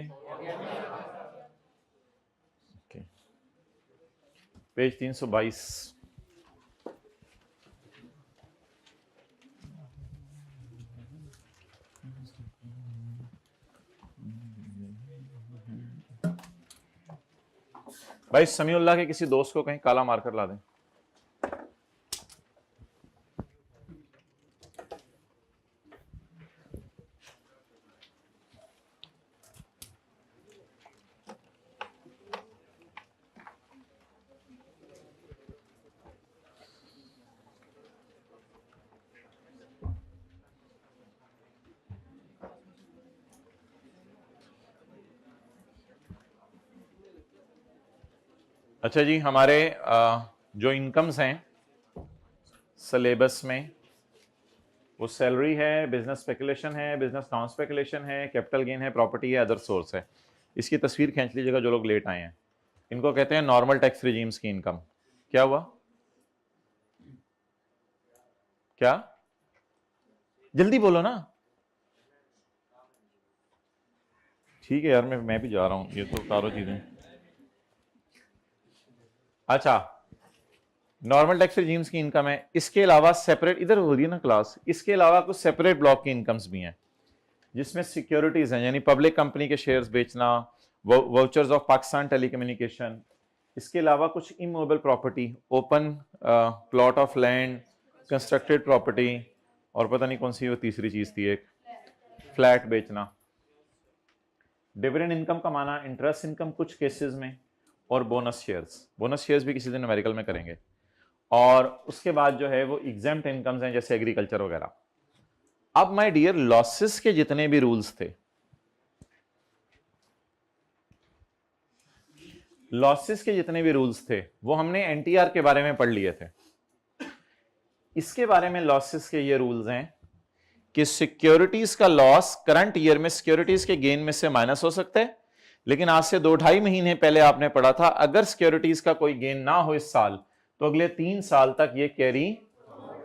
पेज 322। भाई समीउल्लाह के किसी दोस्त को कहीं काला मार्कर ला दें। अच्छा जी, हमारे जो इनकम्स हैं सिलेबस में, वो सैलरी है, बिजनेस स्पेकुलेशन है, बिजनेस नॉन स्पेकुलेशन है, कैपिटल गेन है, प्रॉपर्टी है, अदर सोर्स है। इसकी तस्वीर खींच लीजिएगा जो लोग लेट आए हैं। इनको कहते हैं नॉर्मल टैक्स रिजीम्स की इनकम। क्या हुआ? क्या? जल्दी बोलो ना। ठीक है यार, मैं भी जा रहा हूं, ये तो तारो चीजें। अच्छा, नॉर्मल टैक्स रिजीम्स की इनकम है, इसके अलावा सेपरेट, इधर हो रही है ना क्लास, इसके अलावा कुछ सेपरेट ब्लॉक की इनकम्स भी हैं जिसमें सिक्योरिटीज हैं, यानी पब्लिक कंपनी के शेयर्स बेचना, वाउचर्स ऑफ पाकिस्तान टेलीकम्युनिकेशन, इसके अलावा कुछ immovable property, open plot of land, constructed property, और पता नहीं कौन सी वो तीसरी चीज थी, एक फ्लैट बेचना। डिविडेंड इनकम कमाना, इंटरेस्ट इनकम कुछ केसेस में, और बोनस शेयर्स भी किसी दिन न्यूमेरिकल में करेंगे। और उसके बाद जो है वो एग्जेम्प्ट इनकम्स हैं जैसे एग्रीकल्चर वगैरह। अब माय डियर, लॉसेस के जितने भी रूल्स थे, वो हमने एनटीआर के बारे में पढ़ लिए थे। इसके बारे में लॉसेस के ये रूल्स हैं कि सिक्योरिटीज का लॉस करंट ईयर में सिक्योरिटीज के गेन में से माइनस हो सकता है, लेकिन आज से 2-2.5 महीने पहले आपने पढ़ा था अगर सिक्योरिटीज का कोई गेन ना हो इस साल तो अगले 3 साल तक ये कैरी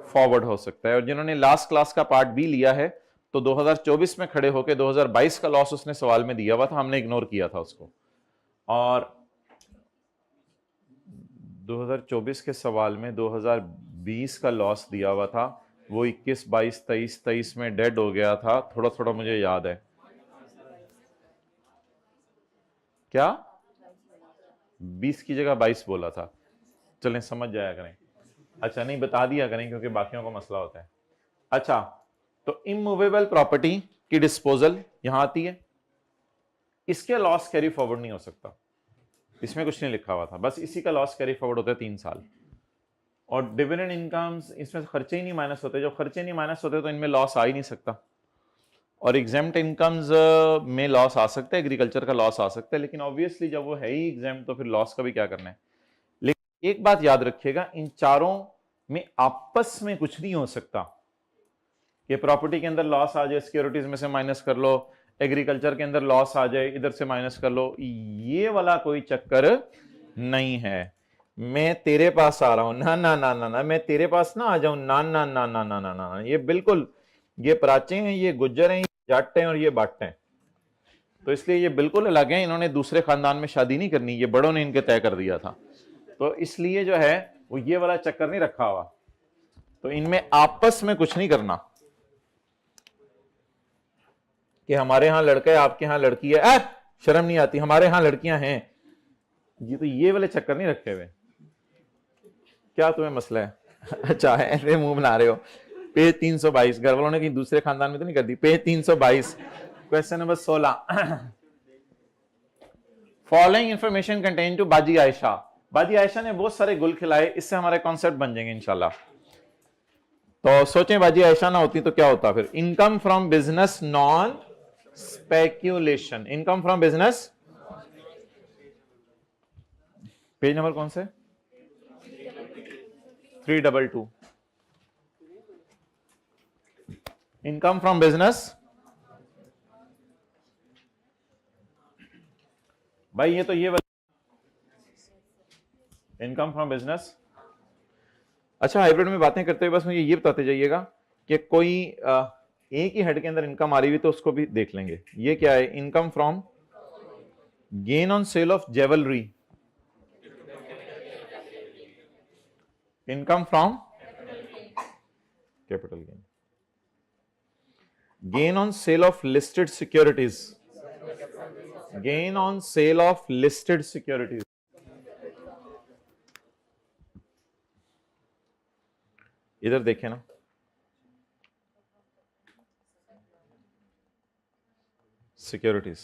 फॉरवर्ड हो सकता है। और जिन्होंने लास्ट क्लास का पार्ट भी लिया है तो 2024 में खड़े होकर 2022 का लॉस उसने सवाल में दिया हुआ था, हमने इग्नोर किया था उसको। और 2024 के सवाल में 2020 का लॉस दिया हुआ था, वो 21, 22, 23 में डेड हो गया था, थोड़ा थोड़ा मुझे याद है। क्या 20 की जगह 22 बोला था? चलें समझ जाया करें। अच्छा नहीं बता दिया करें क्योंकि बाकियों को मसला होता है। अच्छा, तो इमूवेबल प्रॉपर्टी की डिस्पोजल यहां आती है, इसके लॉस कैरी फॉरवर्ड नहीं हो सकता, इसमें कुछ नहीं लिखा हुआ था, बस इसी का लॉस कैरी फॉरवर्ड होता है 3 साल। और डिविडेंड इनकम्स, इसमें खर्चे ही नहीं माइनस होते, जब खर्चे नहीं माइनस होते तो इनमें लॉस आ ही नहीं सकता। और एग्जेम्प्ट इनकम्स में लॉस आ सकता है, एग्रीकल्चर का लॉस आ सकता है, लेकिन ऑब्वियसली जब वो है ही एग्जेम्प्ट तो फिर लॉस का भी क्या करना है। लेकिन एक बात याद रखिएगा, इन चारों में आपस में कुछ नहीं हो सकता कि प्रॉपर्टी के अंदर लॉस आ जाए सिक्योरिटीज में से माइनस कर लो, एग्रीकल्चर के अंदर लॉस आ जाए इधर से माइनस कर लो, ये वाला कोई चक्कर नहीं है। मैं तेरे पास आ रहा हूं, ना ना ना ना ना, मैं तेरे पास ना आ जाऊं, ना ना ना ना ना ना ना, ये बिल्कुल, ये प्राची हैं, ये गुज्जर हैं, ये जाट हैं और ये बाट हैं, तो इसलिए ये बिल्कुल अलग हैं। इन्होंने दूसरे खानदान में शादी नहीं करनी, ये बड़ों ने इनके तय कर दिया था, तो इसलिए जो है वो ये वाला चक्कर नहीं रखा हुआ। तो इनमें आपस में कुछ नहीं करना कि हमारे यहां लड़का है आपके यहां लड़की है, शर्म नहीं आती, हमारे यहां लड़कियां हैं, ये तो ये वाले चक्कर नहीं रखे हुए। क्या तुम्हें मसला है? अच्छा है, ऐसे मुंह बना रहे हो। पेज 322, घर वालों ने कहीं दूसरे खानदान में तो नहीं कर दी? Page 322, question number 16। Following information contain to बाजी आयशा। बाजी आयशा ने बहुत सारे गुल खिलाए, इससे हमारे कॉन्सेप्ट बन जाएंगे इंशाल्लाह। तो सोचें बाजी आयशा ना होती तो क्या होता फिर। Income from business non speculation, income from business, page number कौन से? 322। इनकम फ्रॉम बिजनेस, भाई ये तो ये इनकम फ्रॉम बिजनेस। अच्छा, हाइब्रिड में बातें करते हुए बस मुझे ये बताते जाइएगा कि कोई एक ही हेड के अंदर इनकम आ रही हुई तो उसको भी देख लेंगे। ये क्या है? Income from gain on sale of jewellery, income from capital gain, gain on sale of listed securities, gain on sale of listed securities. इधर देखें ना, securities,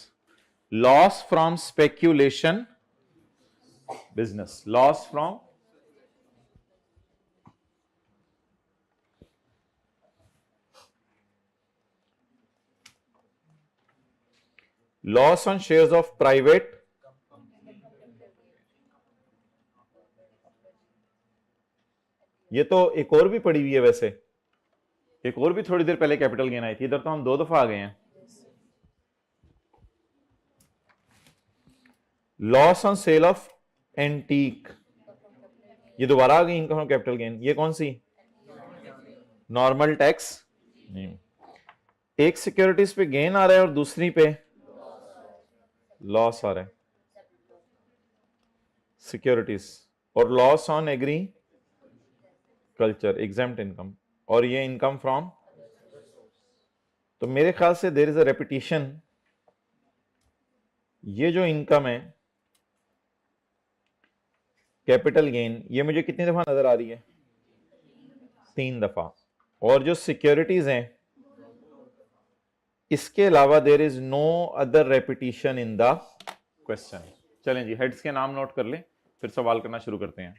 loss from speculation business, loss from, loss on shares of private, ये तो एक और भी पड़ी हुई है वैसे, एक और भी थोड़ी देर पहले कैपिटल गेन आई थी, इधर तो हम 2 दफा आ गए हैं। Loss on sale of antique, ये दोबारा आ गई इनकम फ्रॉम कैपिटल गेन। ये कौन सी? नॉर्मल टैक्स नहीं, एक सिक्योरिटीज पे गेन आ रहा है और दूसरी पे लॉस आ रहा है, सिक्योरिटीज, और loss on agriculture, exempt income, और ये इनकम फ्रॉम। तो मेरे ख्याल से देयर इज अ रेपिटेशन, ये जो इनकम है कैपिटल गेन, ये मुझे कितनी दफा नजर आ रही है? 3 दफा। और जो सिक्योरिटीज हैं इसके अलावा there is no other repetition in the question. चलें जी, हेड्स के नाम नोट कर लें, फिर सवाल करना शुरू करते हैं।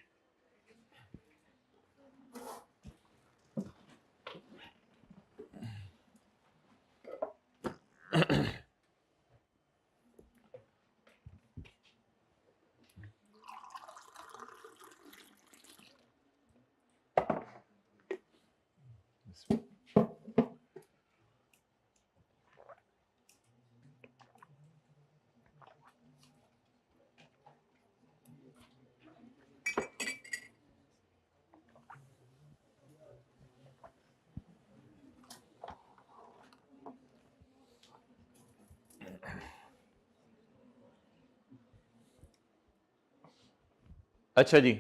अच्छा जी,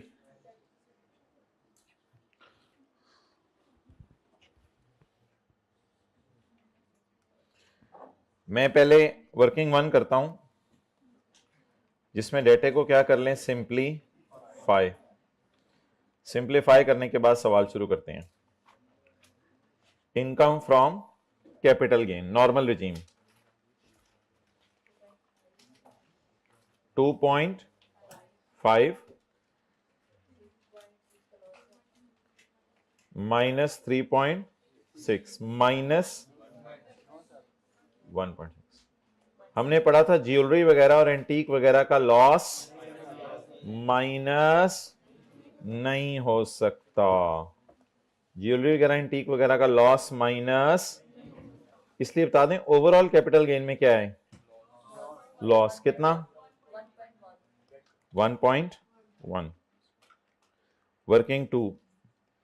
मैं पहले वर्किंग 1 करता हूं, जिसमें डेटे को क्या कर लें, सिंप्लीफाई करने के बाद सवाल शुरू करते हैं। Income from capital gain, normal regime 2.5 minus 3.6 minus 1.6। हमने पढ़ा था ज्वेलरी वगैरह और एंटीक वगैरह का लॉस माइनस नहीं हो सकता, ज्वेलरी वगैरह एंटीक वगैरह का लॉस माइनस, इसलिए बता दें ओवरऑल कैपिटल गेन में क्या है, लॉस कितना, 1.1। वर्किंग 2,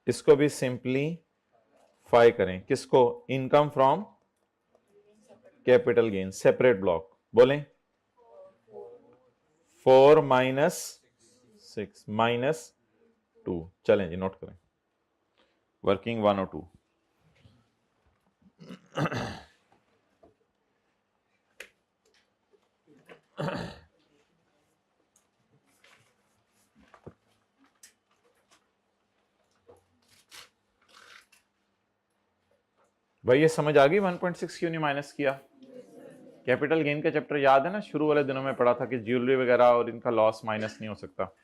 इसको भी सिंपलीफाई करें, किसको, income from capital gain, separate block, बोलें 4 माइनस 6 माइनस 2। चलें जी, नोट करें वर्किंग 1 और 2। भाई ये समझ आ गई 1.6 क्यों नहीं माइनस किया? कैपिटल गेन का चैप्टर याद है ना, शुरू वाले दिनों में पढ़ा था कि ज्वेलरी वगैरह और इनका लॉस माइनस नहीं हो सकता।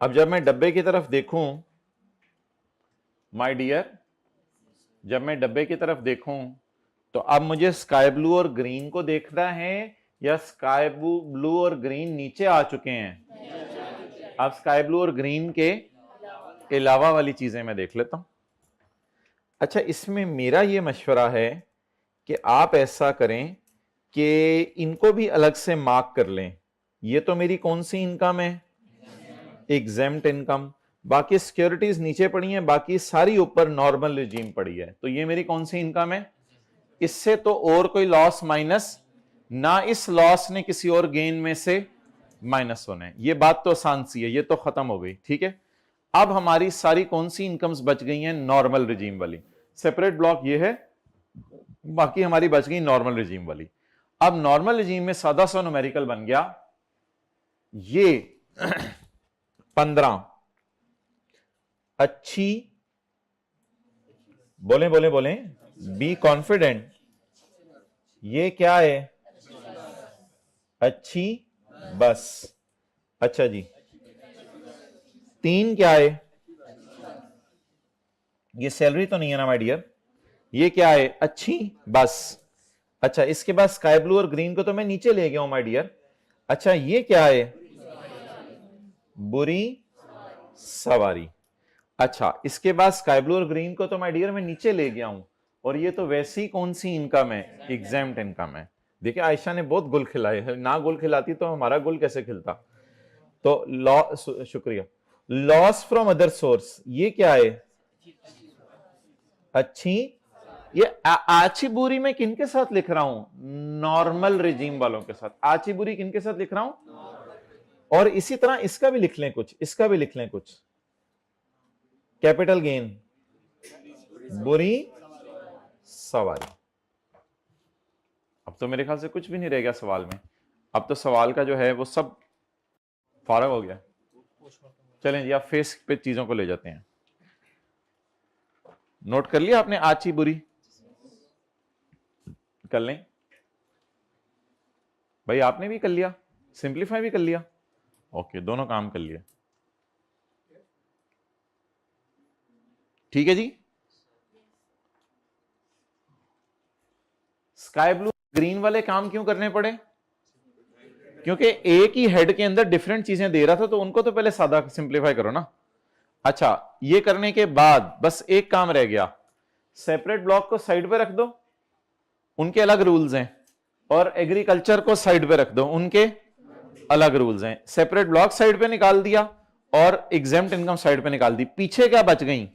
अब जब मैं डब्बे की तरफ देखूं, माय डियर, जब मैं डब्बे की तरफ देखूं तो अब मुझे स्काई ब्लू और ग्रीन को देखना है या स्काई ब्लू और ग्रीन नीचे आ चुके हैं? अब स्काई ब्लू और ग्रीन के अलावा वाली चीजें मैं देख लेता हूं। अच्छा, इसमें मेरा ये मशवरा है कि आप ऐसा करें कि इनको भी अलग से मार्क कर लें। ये तो मेरी कौन सी इनकम है, एग्जेम्प्ट इनकम, बाकी सिक्योरिटीज नीचे पड़ी हैं, बाकी सारी ऊपर नॉर्मल रिजीम पड़ी है, तो ये मेरी कौन सी इनकम है? इससे तो और कोई लॉस माइनस ना, इस लॉस ने किसी और गेन में से माइनस होना है। ये बात तो आसान सी है, ये तो खत्म हो गई, ठीक है। अब हमारी सारी कौन सी इनकम्स बच गई हैं? नॉर्मल रिजीम वाली। सेपरेट ब्लॉक ये है, बाकी हमारी बच गई नॉर्मल रिजीम वाली। अब नॉर्मल रिजीम में सादा सा न्यूमेरिकल बन गया, ये 15 अच्छी, बोले बोले बोले, बी कॉन्फिडेंट, ये क्या है, अच्छी बस। अच्छा जी, 3 क्या है, ये सैलरी तो नहीं है ना माय डियर, ये क्या है, अच्छी बस। अच्छा, इसके बाद स्काई ब्लू और ग्रीन को तो मैं नीचे ले गया हूं माय डियर। अच्छा, ये क्या है, बुरी सवारी। अच्छा, इसके बाद स्काई ब्लू और ग्रीन को तो माय डियर मैं नीचे ले गया हूं, और ये तो वैसी कौन सी इनकम है, एग्जेम्प्ट इनकम है। देखिए आयशा ने बहुत गुल खिलाए हैं, ना गुल खिलाती तो हमारा गुल कैसे खिलता। तो शुक्रिया। लॉस फ्रॉम अदर सोर्स, ये क्या है, अच्छी ये आची बुरी में किनके साथ लिख रहा हूं? नॉर्मल रिजीम वालों के साथ। आची बुरी किनके साथ लिख रहा हूं? और इसी तरह इसका भी लिख लें कुछ, इसका भी लिख लें कुछ। कैपिटल गेन बुरी सवारी। अब तो मेरे ख्याल से कुछ भी नहीं रह गया सवाल में। अब तो सवाल का जो है वो सब फारग हो गया। चलें जी, आप फेस पे चीजों को ले जाते हैं। नोट कर लिया आपने आची बुरी? कर लें भाई, आपने भी कर लिया, सिंपलीफाई भी कर लिया। ओके, दोनों काम कर लिए। ठीक है जी। स्काई ब्लू ग्रीन वाले काम क्यों करने पड़े? क्योंकि एक ही हेड के अंदर डिफरेंट चीजें दे रहा था, तो उनको तो पहले सादा सिंपलीफाई करो ना। अच्छा, ये करने के बाद बस एक काम रह गया, सेपरेट ब्लॉक को साइड पे रख दो, उनके अलग रूल्स हैं, और एग्रीकल्चर को साइड पे रख दो, उनके अलग रूल्स हैं। सेपरेट ब्लॉक साइड पे निकाल दिया और एग्जेम्प्ट इनकम साइड पे निकाल दी। पीछे क्या बच गई?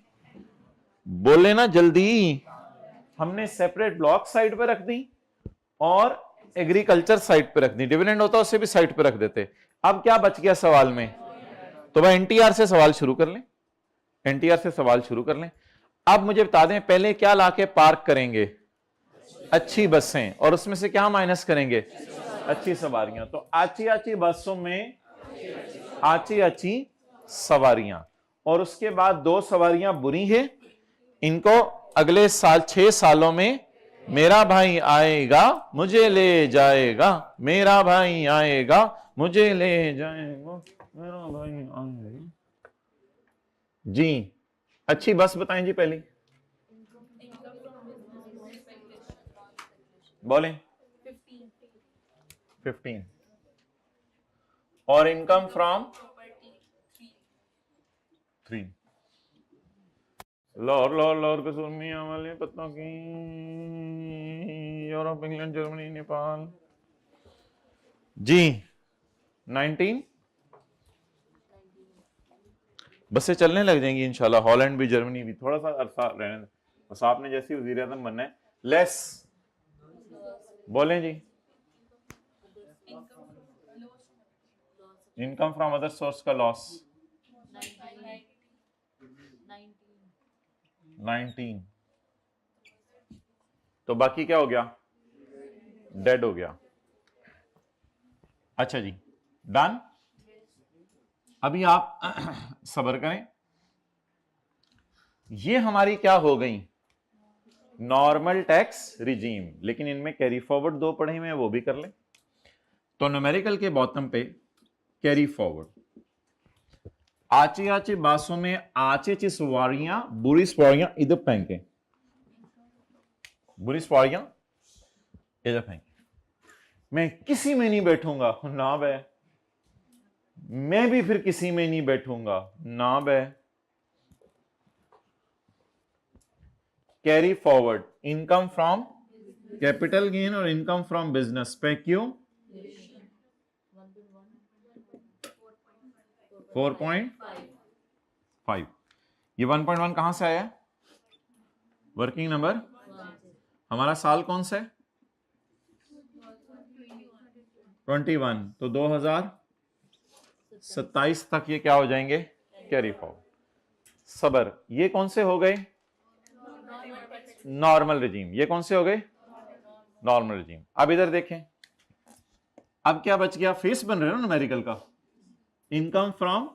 बोले ना जल्दी। हमने सेपरेट ब्लॉक साइड पे रख दी और एग्रीकल्चर साइड पे रख दी। डिविडेंड होता उसे भी साइड पे रख देते। अब क्या बच गया सवाल में? तो भाई एनटीआर से सवाल शुरू कर लें, एनटीआर से सवाल शुरू कर लें। अब मुझे बता दें, पहले क्या लाके पार्क करेंगे? अच्छी बसें, और उसमें से क्या माइनस करेंगे? अच्छी सवारियां। तो आची आची बसों में आची आची सवारियां, और उसके बाद दो सवारियां बुरी है, इनको अगले साल 6 सालों में मेरा भाई आएगा मुझे ले जाएगा, मेरा भाई आएगा मुझे ले जाएगा, मेरा भाई आएगा। जी, अच्छी बस बताएं जी पहली, बोलें। 15। और इनकम फ्रॉम 3। लाहौर कसूर मियां वाले पत्तों की, यूरोप, इंग्लैंड, जर्मनी, नेपाल। जी 19 बसें चलने लग जाएंगी इंशाल्लाह। हॉलैंड भी, जर्मनी भी, थोड़ा सा अरसा रहने दो, बस आपने जैसी वजीर आजम बनना है। लेस बोलें जी। इनकम फ्रॉम अदर सोर्स का लॉस 19। तो बाकी क्या हो गया? डेड हो गया। अच्छा जी, डन। अभी आप सब्र करें। ये हमारी क्या हो गई? नॉर्मल टैक्स रिजीम, लेकिन इनमें कैरी फॉरवर्ड दो पढ़े हुए हैं, वो भी कर लें। तो न्यूमेरिकल के बॉटम पे कैरी फॉरवर्ड, आचे आचे बासों में आचे ची सवारियां बुरी सवारियां इधर फेंके, बुरी सवारियां इधर फेंके। मैं किसी में नहीं बैठूंगा ना बे, मैं भी फिर किसी में नहीं बैठूंगा ना बे। Carry forward income from capital gain और इनकम फ्रॉम बिजनेस पे क्यों 4.5। ये 1.1 कहां से आया? Working number. हमारा साल कौन सा है? 21। तो 2027 तक ये क्या हो जाएंगे? Carry forward. सबर, ये कौन से हो गए? Normal regime. ये कौन से हो गए? Normal regime. अब इधर देखें, अब क्या बच गया? फेस बन रहे हो ना न्यूमेरिकल का। इनकम फ्रॉम,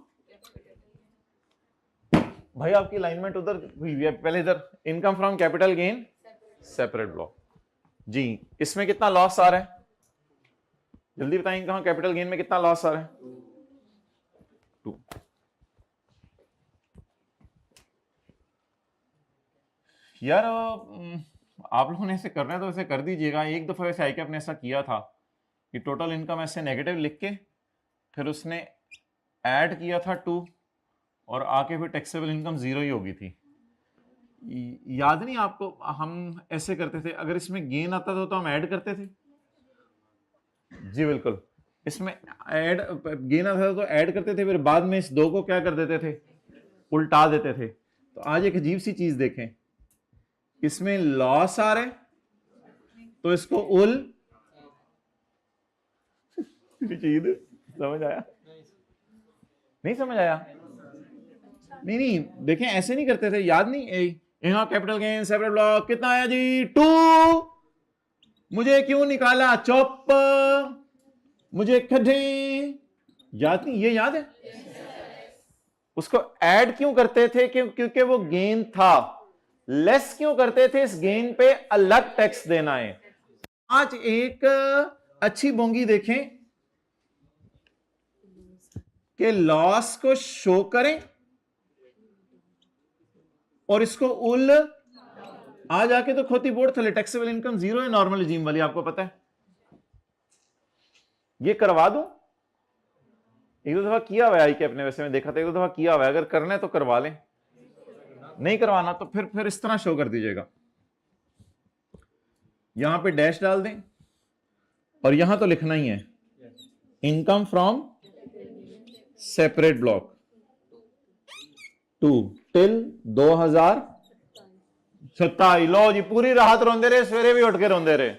भाई आपकी अलाइनमेंट उधर हुई है, पहले इधर income from capital gain separate block. जी, इसमें कितना लॉस आ रहा है? जल्दी बताएं, कहां कैपिटल गेन में कितना लॉस आ रहा है? 2। यार आप लोगों ने ऐसे करना है तो ऐसे कर दीजिएगा। एक दफा वैसे आईकैप ने ऐसा किया था कि टोटल इनकम ऐसे नेगेटिव लिख के फिर उसने ऐड किया था 2 और आके फिर टैक्सेबल इनकम 0 ही होगी थी। याद नहीं आपको? हम ऐसे करते थे, अगर इसमें गेन आता था तो हम ऐड करते थे। जी बिल्कुल, इसमें ऐड गेन आता था तो ऐड करते थे, फिर बाद में इस 2 को क्या कर देते थे? उल्टा देते थे। तो आज एक अजीब सी चीज देखें, इसमें लॉस आ रहे, तो इसको उल समझ आया? नहीं समझ आया? नहीं नहीं, देखें ऐसे नहीं करते थे, याद नहीं? यहां कैपिटल गेन सेपरेट ब्लॉक कितना आया जी? 2। मुझे क्यों निकाला? चौप, मुझे खड्डे, याद नहीं? ये याद है? उसको ऐड क्यों करते थे? क्योंकि वो गेन था। लेस क्यों करते थे? इस गेन पे अलग टैक्स देना है। आज एक अच्छी बोंगी देखें कि लॉस को शो करें और इसको उल आ जाके तो खोती बोर्ड थले टैक्सेबल इनकम 0 है नॉर्मल रिजीम वाली, आपको पता है। ये करवा दूं? एक दो दफा किया हुआ है आई के अपने, वैसे में देखा था एक दो दफा किया हुआ है, अगर करना है तो करवा लें, नहीं करवाना तो फिर इस तरह शो कर दीजिएगा। यहां पे डैश डाल दें और यहां तो लिखना ही है income from separate block 2 till 2027। लो जी, पूरी राहत रोंदे रहे, सवेरे भी उठ के रोंदे रहे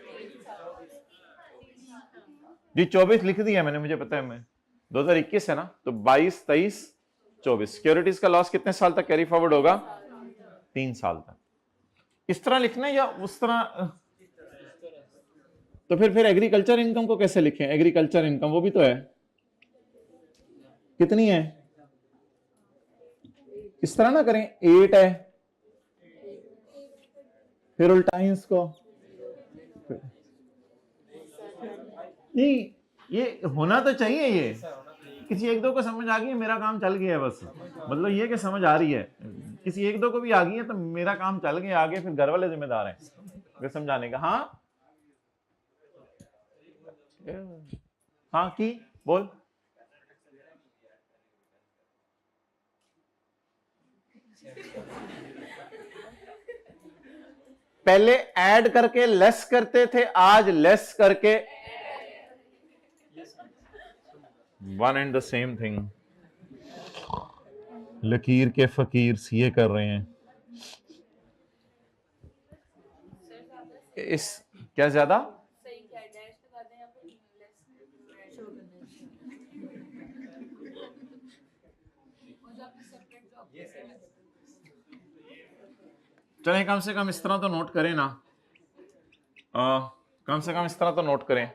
जी। 24 लिख दिया मैंने, मुझे पता है, मैं 2021 है ना, तो 22, 23, 24। सिक्योरिटीज का लॉस कितने साल तक कैरी फॉरवर्ड होगा? 3 साल तक। इस तरह लिखना है या उस तरह? तो फिर एग्रीकल्चर इनकम को कैसे लिखें? एग्रीकल्चर इनकम वो भी तो है, कितनी है? इस तरह ना करें, 8 है, फिर उल्टाएं इसको। नहीं, ये होना तो चाहिए, ये किसी एक दो को समझ आ गई, मेरा काम चल गया है बस। मतलब ये कि समझ आ रही है, किसी एक दो को भी आ गई है तो मेरा काम चल गया, आगे फिर घर वाले जिम्मेदार हैं समझाने का। हाँ हाँ, की बोल। पहले ऐड करके लेस करते थे, आज लेस करके one and the same thing. लकीर के फकीर सीए कर रहे हैं। इस क्या ज्यादा चलें, कम से कम इस तरह तो नोट करें ना, कम से कम इस तरह तो नोट करें।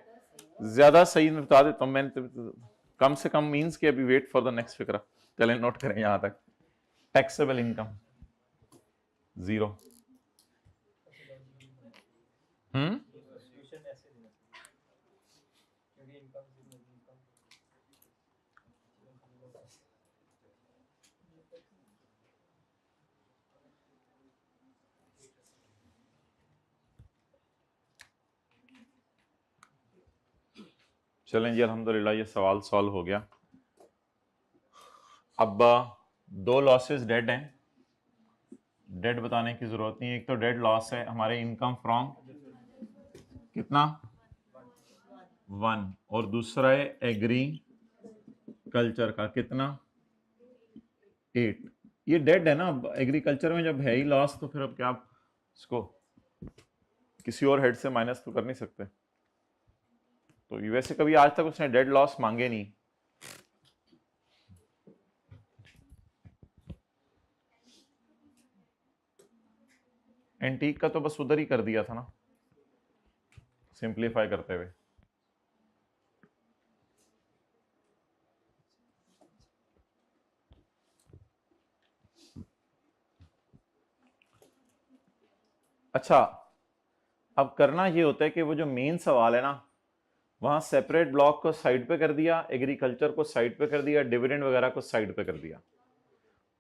ज्यादा सही बता देता हूं मैंने तो, कम से कम मींस के अभी वेट फॉर द नेक्स्ट फिक्रा। चलें नोट करें यहां तक। Taxable income 0। चलें जी, अल्हम्दुलिल्लाह ये सवाल सॉल्व हो गया। अब 2 लॉसेस डेड हैं, डेड बताने की जरूरत नहीं है। एक तो डेड लॉस है हमारे इनकम फ्रॉम कितना 1, और दूसरा है एग्रीकल्चर का कितना 8। ये डेड है ना। अब एग्रीकल्चर में जब है ही लॉस तो फिर अब क्या आप इसको किसी और हेड से माइनस तो कर नहीं सकते। तो वैसे कभी आज तक उसने डेड लॉस मांगे नहीं। एंटीक का तो बस उधर ही कर दिया था ना, सिंप्लीफाई करते हुए। अच्छा, अब करना ये होता है कि वो जो मेन सवाल है ना, वहां सेपरेट ब्लॉक को साइड पे कर दिया, एग्रीकल्चर को साइड पे कर दिया, डिविडेंड वगैरह को साइड पे कर दिया।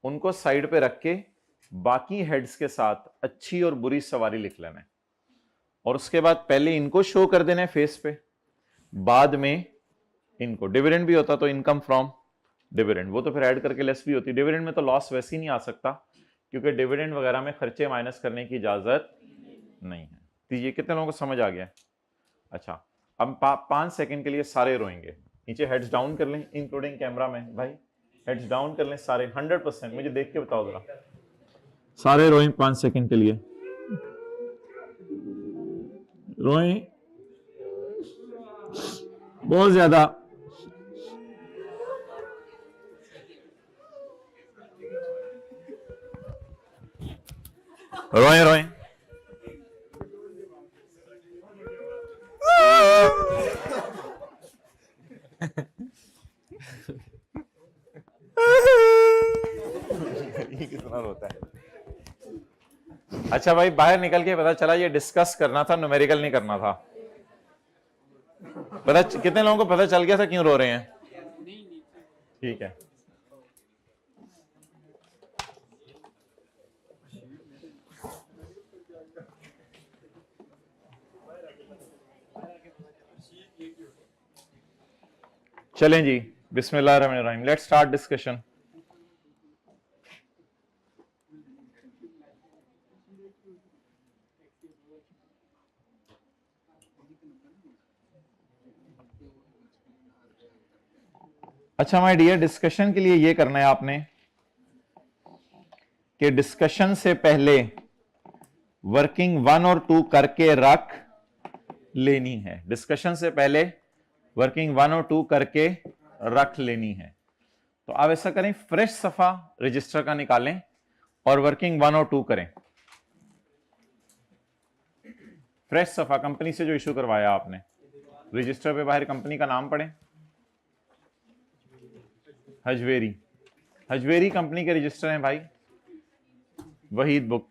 उनको साइड पे रख के बाकी हेड्स के साथ अच्छी और बुरी सवारी लिख लेना है, और उसके बाद पहले इनको शो कर देना है फेस पे, बाद में इनको। डिविडेंड भी होता तो इनकम फ्रॉम डिविडेंड, वो तो फिर ऐड करके लेस भी होती। डिविडेंड में तो लॉस वैसे ही नहीं आ सकता, क्योंकि डिविडेंड वगैरह में खर्चे माइनस करने की इजाजत नहीं है। तो ये कितने लोगों को समझ आ गया? अच्छा, अब 5 सेकंड के लिए सारे रोएंगे। नीचे हेड्स डाउन कर लें, इंक्लूडिंग कैमरा मैन भाई, हेड्स डाउन कर लें सारे 100%। मुझे देख के बताओ जरा, सारे रोएं 5 सेकंड के लिए। रोए बहुत ज्यादा। रोए रोए ये कितना रोता है। अच्छा भाई, बाहर निकल के पता चला ये डिस्कस करना था, न्यूमेरिकल नहीं करना था। पता कितने लोगों को पता चल गया था क्यों रो रहे हैं? ठीक है। चलें जी, बिस्मिल्लाहिर्रहमानिर्रहीम, लेट्स स्टार्ट डिस्कशन। अच्छा माय डियर, डिस्कशन के लिए ये करना है आपने कि डिस्कशन से पहले वर्किंग 1 और 2 करके रख लेनी है। डिस्कशन से पहले वर्किंग 1 और 2 करके रख लेनी है। तो आप ऐसा करें, फ्रेश सफा रजिस्टर का निकालें और वर्किंग 1 और 2 करें। फ्रेश सफा कंपनी से जो इशू करवाया आपने, रजिस्टर पे बाहर कंपनी का नाम पढ़ें, हजवेरी। हजवेरी कंपनी के रजिस्टर हैं भाई, वहीद बुक।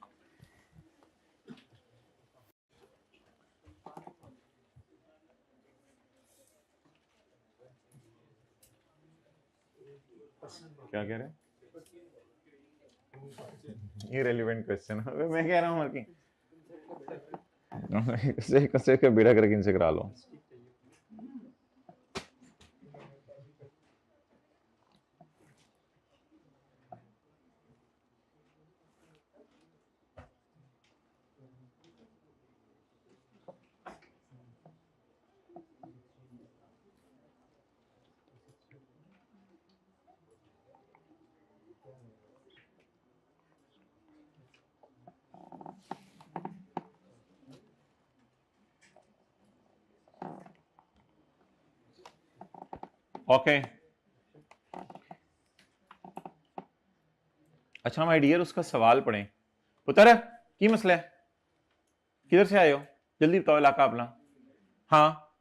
क्या कह रहे हैं? ये रेलिवेंट क्वेश्चन है, मैं कह रहा हूं वर्किंग कसे के बेड़ा करके इनसे करा लो। ओके अच्छा माय डियर, उसका सवाल पढ़ें। पुत्र की मसला है, किधर से आए हो, जल्दी बताओ इलाका अपना। हाँ,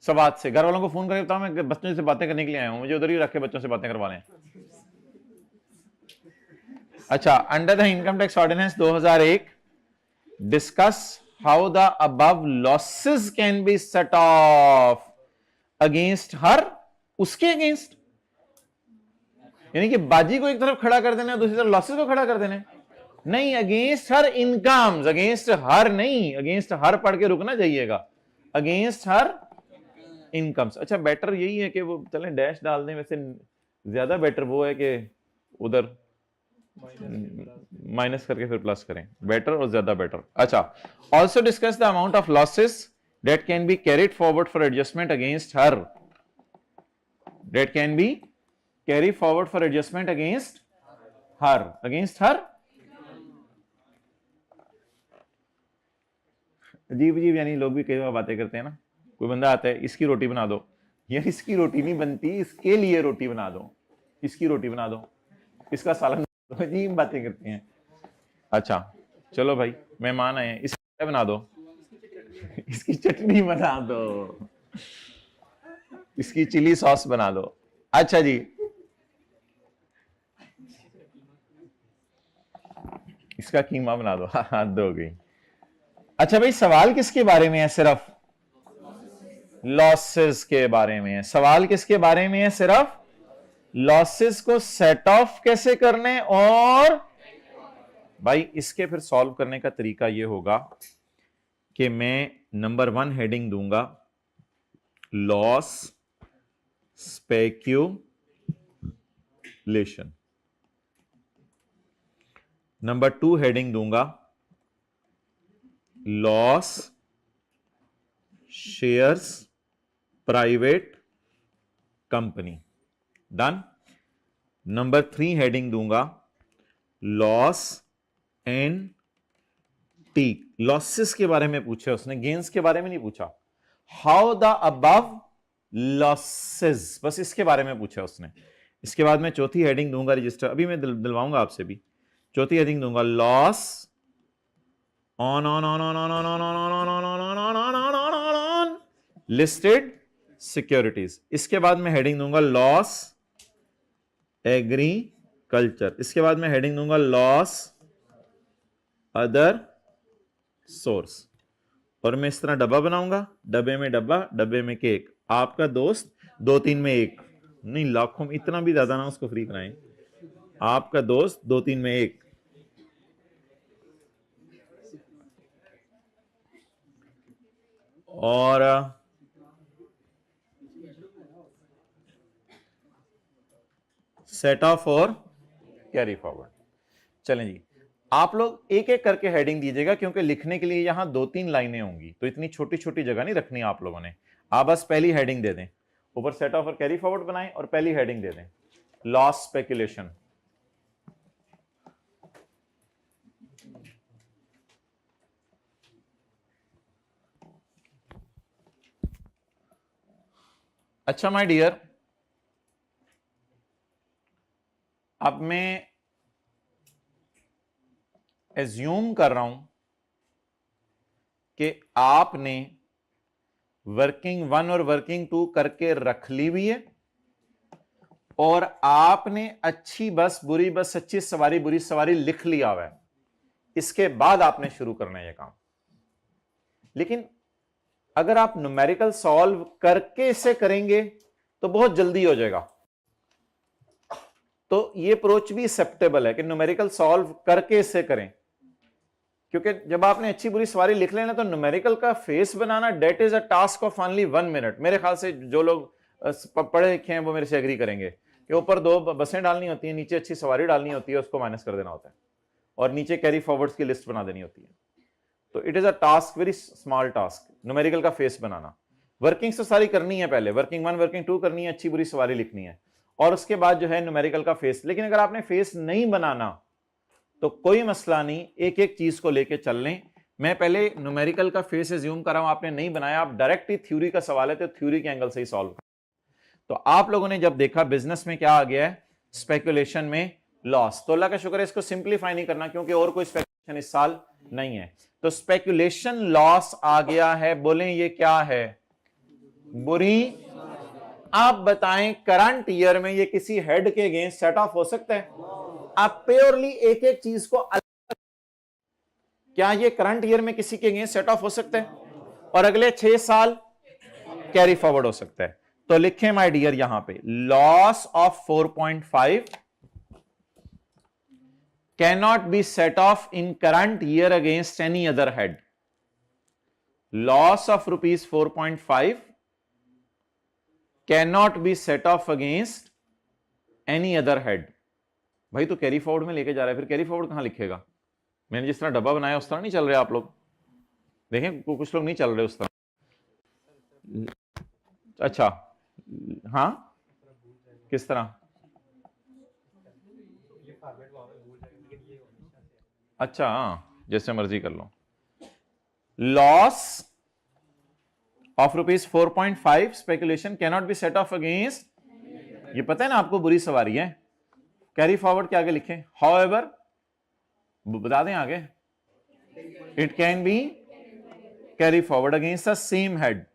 सवात से। घर वालों को फोन करके बताओ मैं बच्चों से बातें करने के लिए आया हूं, मुझे उधर ही रख के बच्चों से बातें करवा लें। अच्छा, under the income tax ordinance 2001 discuss how the above losses can be set off against हर, उसके अगेंस्ट, यानी कि बाजी को एक तरफ खड़ा कर देना, दूसरी तरफ लॉसेस को खड़ा कर देना। नहीं, against her incomes, against her नहीं, अगेंस्ट हर पढ़ के रुकना जाइएगा, अगेंस्ट हर इनकम्स। अच्छा, बेटर यही है कि वो चलें डैश डाल दें, वैसे ज्यादा बेटर वो है कि उधर माइनस करके फिर प्लस करें, बेटर और ज्यादा बेटर। अच्छा, also discuss the amount of losses that can be carried forward for adjustment against her, that can be carry forward for adjustment against her, against her. अजीब अजीब यानी लोग भी कई बार बातें करते हैं ना, कोई बंदा आता है, इसकी रोटी बना दो, यार इसकी रोटी नहीं बनती, इसके लिए रोटी बना दो, इसकी रोटी बना दो, इसका सालन, अजीब बातें करते हैं। अच्छा चलो भाई, मेहमान आए हैं, इसका बना दो, इसकी चटनी बना दो, इसकी चिली सॉस बना दो। अच्छा जी, इसका कीमा बना दो, हाथ हो गई। अच्छा भाई, सवाल किसके बारे में है? सिर्फ लॉसेस के बारे में है। सवाल किसके बारे में है? सिर्फ लॉसेस को सेट ऑफ कैसे करने, और भाई इसके फिर सॉल्व करने का तरीका यह होगा कि मैं नंबर 1 हेडिंग दूंगा लॉस स्पेक्यूलेशन, नंबर 2 हेडिंग दूंगा loss shares private company, done. Number 3 heading दूंगा लॉस इन टी, लॉसेस के बारे में पूछा उसने, गेन्स के बारे में नहीं पूछा। हाउ द अबव लॉसेस, बस इसके बारे में पूछा उसने। इसके बाद मैं चौथी हेडिंग दूंगा रजिस्टर, अभी मैं दिलवाऊंगा आपसे भी। चौथी हेडिंग दूंगा loss on on on on on on on on on on on listed securities. इसके बाद मैं हेडिंग दूंगा लॉस एग्रीकल्चर। इसके बाद मैं हेडिंग दूंगा लॉस अदर सोर्स। और मैं इस तरह डब्बा बनाऊंगा, डब्बे में डब्बा, डब्बे में केक। आपका दोस्त 2-3 में 1, नहीं लाखों में, इतना भी ज्यादा ना उसको फ्री कराएं। आपका दोस्त 2-3 में 1। और सेट ऑफ और कैरी फॉरवर्ड। चलें जी, आप लोग एक एक करके हेडिंग दीजिएगा, क्योंकि लिखने के लिए यहां 2-3 लाइनें होंगी, तो इतनी छोटी छोटी जगह नहीं रखनी आप लोगों ने। आप बस पहली हेडिंग दे दें, ऊपर सेट ऑफ और कैरी फॉरवर्ड बनाएं और पहली हेडिंग दे दें लॉस स्पेकुलेशन। अच्छा माय डियर, अब मैं एज्यूम कर रहा हूं कि आपने वर्किंग 1 और वर्किंग 2 करके रख ली हुई है, और आपने अच्छी बस बुरी बस, अच्छी सवारी बुरी सवारी लिख लिया हुआ है। इसके बाद आपने शुरू करना है यह काम। लेकिन अगर आप न्यूमेरिकल सॉल्व करके इसे करेंगे तो बहुत जल्दी हो जाएगा। तो ये अप्रोच भी एक्सेप्टेबल है कि न्यूमेरिकल सॉल्व करके इसे करें, क्योंकि जब आपने अच्छी बुरी सवारी लिख लेना तो न्यूमेरिकल का फेस बनाना that is a task of only 1 minute. मेरे ख्याल से जो लोग पढ़े लिखे हैं वो मेरे से एग्री करेंगे कि ऊपर 2 बसें डालनी होती हैं, नीचे अच्छी सवारी डालनी होती है, उसको माइनस कर देना होता है, और नीचे कैरी फॉरवर्ड्स की लिस्ट बना देनी होती है। तो it is a task, very small task, numerical का फेस बनाना। वर्किंग तो सारी करनी है, पहले वर्किंग 1 वर्किंग 2 करनी है, अच्छी बुरी सवारी लिखनी है, और उसके बाद जो है न्यूमेरिकल का फेस। लेकिन अगर आपने फेस नहीं बनाना तो कोई मसला नहीं, एक एक चीज को लेके चल लें। मैं पहले न्यूमेरिकल का फेस एज्यूम कर रहा हूं, आपने नहीं बनाया, आप डायरेक्ट ही थ्योरी का सवाल है तो थ्योरी के एंगल से ही सॉल्व। तो आप लोगों ने जब देखा बिजनेस में क्या आ गया है, स्पेकुलेशन में लॉस, तो अल्लाह का शुक्र है इसको सिंप्लीफाई नहीं करना, क्योंकि और कोई स्पेकुलेशन इस साल नहीं है। तो स्पेकुलेशन लॉस आ गया है, बोलें ये क्या है, बुरी। आप बताएं करंट ईयर में ये किसी हेड के अगेंस्ट सेट ऑफ हो सकता है? आप प्योरली एक एक चीज को क्या ये करंट ईयर में किसी के अगेंस्ट सेट ऑफ हो सकता है? और अगले 6 साल कैरी फॉरवर्ड हो सकता है। तो लिखें माय डियर यहां पे, loss of 4.5 cannot be set off in current year against any other head. Loss of rupees 4.5 cannot be set off against any other head. भाई तो कैरी फॉरवर्ड में लेके जा रहा है, फिर कैरी फॉरवर्ड कहां लिखेगा? मैंने जिस तरह डब्बा बनाया उस तरह नहीं चल रहे आप लोग, देखें कुछ लोग नहीं चल रहे उस तरह। अच्छा, हाँ किस तरह? अच्छा हाँ, जैसे मर्जी कर लो। Loss of rupees 4.5 speculation cannot be set off against, ये पता है ना आपको, बुरी सवारी है। कैरी फॉरवर्ड के आगे लिखें हाउएवर, बता दें आगे, it can be carry forward against the same head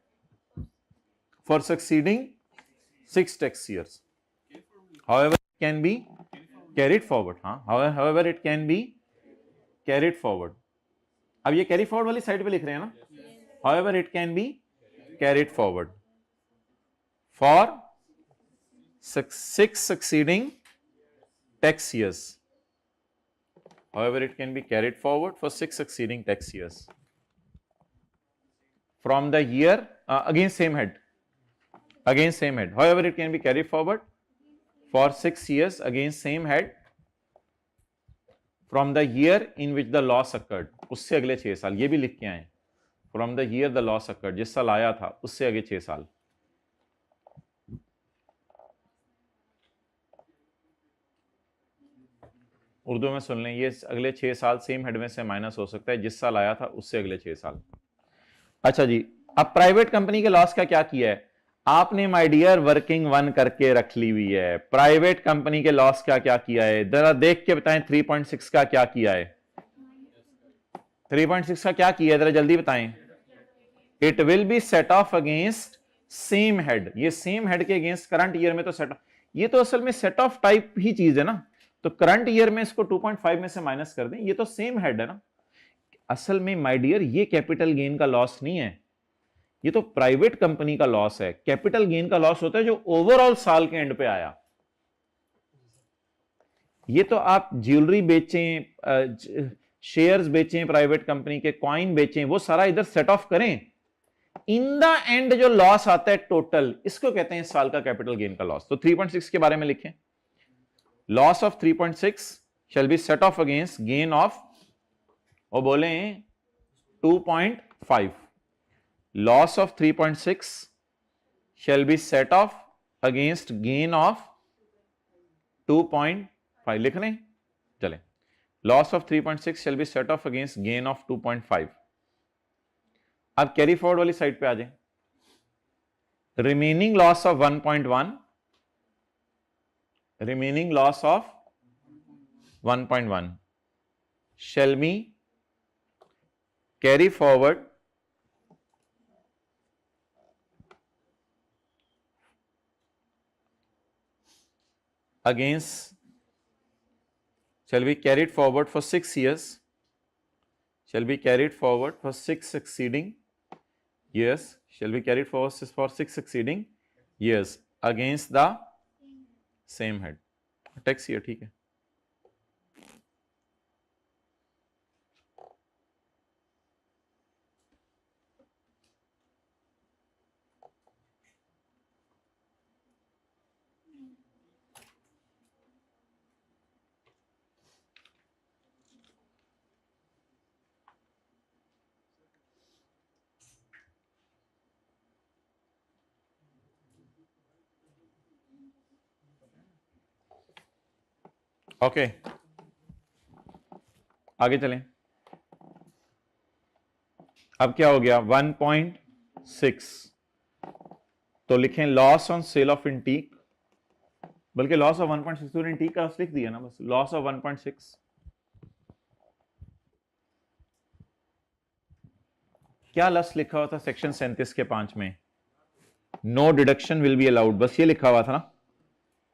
for succeeding 6 tax years. However, it can be carried forward. हाँ, however it can be carried forward. अब ये कैरी फॉरवर्ड वाली साइड पे लिख रहे हैं ना, however it can be carried forward for 6 succeeding tax years. However, it can be carried forward for 6 succeeding tax years from the year against same head. Against same head. However, it can be carried forward for 6 years against same head from the year in which the loss occurred. उससे अगले 6 साल, ये भी लिख के आए, from the year the loss occurred, जिस साल आया था उससे आगे 6 साल। उर्दू में सुन लें, ये अगले 6 साल सेम हेड में से माइनस हो सकता है, जिस साल आया था उससे अगले 6 साल। अच्छा जी, अब प्राइवेट कंपनी के लॉस का क्या किया है आपने, माय डियर, वर्किंग वन करके रख ली हुई है। प्राइवेट कंपनी के लॉस का क्या किया है, जरा देख के बताएं। 3.6 का क्या किया है, 3.6 का क्या किया है, जरा जल्दी बताएं। It will be set off against same head, ये सेम हेड के अगेंस्ट करंट ईयर में तो सेट ऑफ, ये तो असल में सेट ऑफ टाइप ही चीज है ना, तो करंट ईयर में इसको 2.5 में से माइनस कर दें, ये तो सेम हेड है ना। असल में माय डियर ये कैपिटल गेन का लॉस नहीं है, ये तो प्राइवेट कंपनी का लॉस है। कैपिटल गेन का लॉस होता है जो ओवरऑल साल के एंड पे आया। ये तो आप ज्वेलरी बेचें, शेयर्स बेचें, प्राइवेट कंपनी के कॉइन बेचें, वो सारा इधर सेट ऑफ करें, इन द एंड जो लॉस आता है टोटल, इसको कहते हैं इस साल का कैपिटल गेन का लॉस। तो 3.6 के बारे में लिखें, loss of 3.6 shell be set off against gain of, वो बोले 2.5, loss of 3.6 shall be set off against gain of 2.5, लिख रहे हैं, चले, loss of 3.6 shall be set off against gain of 2.5। अब कैरी फॉरवर्ड वाली साइड पे आ जाए, remaining loss of 1.1, remaining loss of 1.1 shall be carry forward against, shall be carried forward for 6 years, shall be carried forward for 6 succeeding years, shall be carried forward for 6 succeeding years against the same head, tax year, ठीक है। Okay आगे चलें, अब क्या हो गया 1.6, तो लिखें loss on sale of antique, बल्कि लॉस ऑफ 1.6 तो इंटीक का लिख दिया ना, बस लॉस ऑफ 1.6, क्या लॉस लिखा हुआ था सेक्शन 37 के 5 में, no deduction will be allowed, बस ये लिखा हुआ था ना।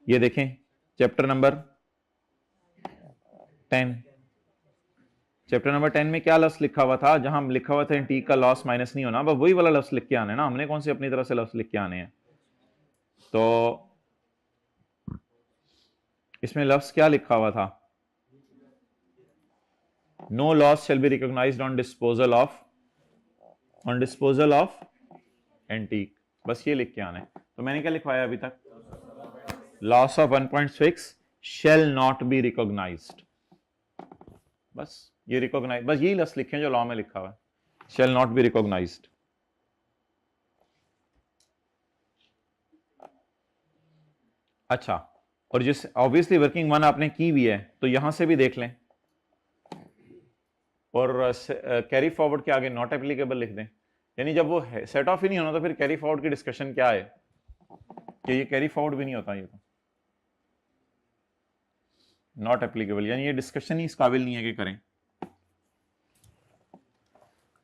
ये देखें चैप्टर नंबर 10, चैप्टर नंबर 10 में क्या लफ्ज लिखा हुआ था, जहां लिखा हुआ था इंटीक का लॉस माइनस नहीं होना, बस वही वाला लफ्ज लिख के आने ना, हमने कौन से अपनी तरफ से लफ्ज लिख के आने हैं। तो इसमें लफ्ज क्या लिखा हुआ था, no loss shall be recognised on disposal of antique, बस ये लिख के आना है। तो मैंने क्या लिखवाया अभी तक, loss of 1.6 shall not be recognised, बस ये रिकॉग्नाइज, बस यही लफ्ज लिखे जो लॉ में लिखा हुआ है, शैल नॉट बी रिकॉग्नाइज्ड। अच्छा, और जिस ऑब्वियसली वर्किंग वन आपने की भी है तो यहां से भी देख लें, और कैरी फॉरवर्ड के आगे नॉट एप्लीकेबल लिख दें, यानी जब वो सेट ऑफ ही नहीं होना तो फिर कैरी फॉरवर्ड की डिस्कशन क्या है, कि ये कैरी फॉरवर्ड भी नहीं होता, ये तो नॉट एप्लीकेबल, यानी ये डिस्कशन ही इस काबिल नहीं है कि करें।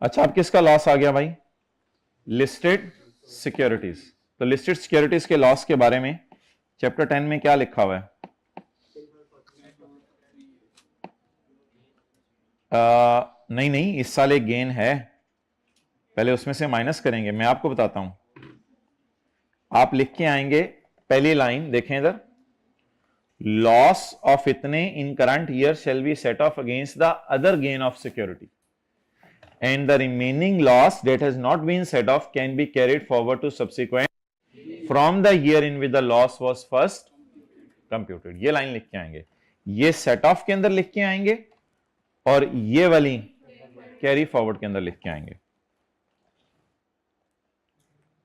अच्छा, अब किसका लॉस आ गया भाई, लिस्टेड सिक्योरिटीज। तो लिस्टेड सिक्योरिटीज के लॉस के बारे में चैप्टर 10 में क्या लिखा हुआ है, नहीं इस साल एक गेन है, पहले उसमें से माइनस करेंगे, मैं आपको बताता हूं, आप लिख के आएंगे पहली लाइन, देखें इधर, लॉस ऑफ इतने in current year shall be set off against the other gain of security, and the remaining loss that has not been set off can be carried forward to subsequent from the year in which the loss was first computed। ये line लिख के आएंगे, ये set of के अंदर लिख के आएंगे और ये वाली कैरी फॉरवर्ड के अंदर लिख के आएंगे।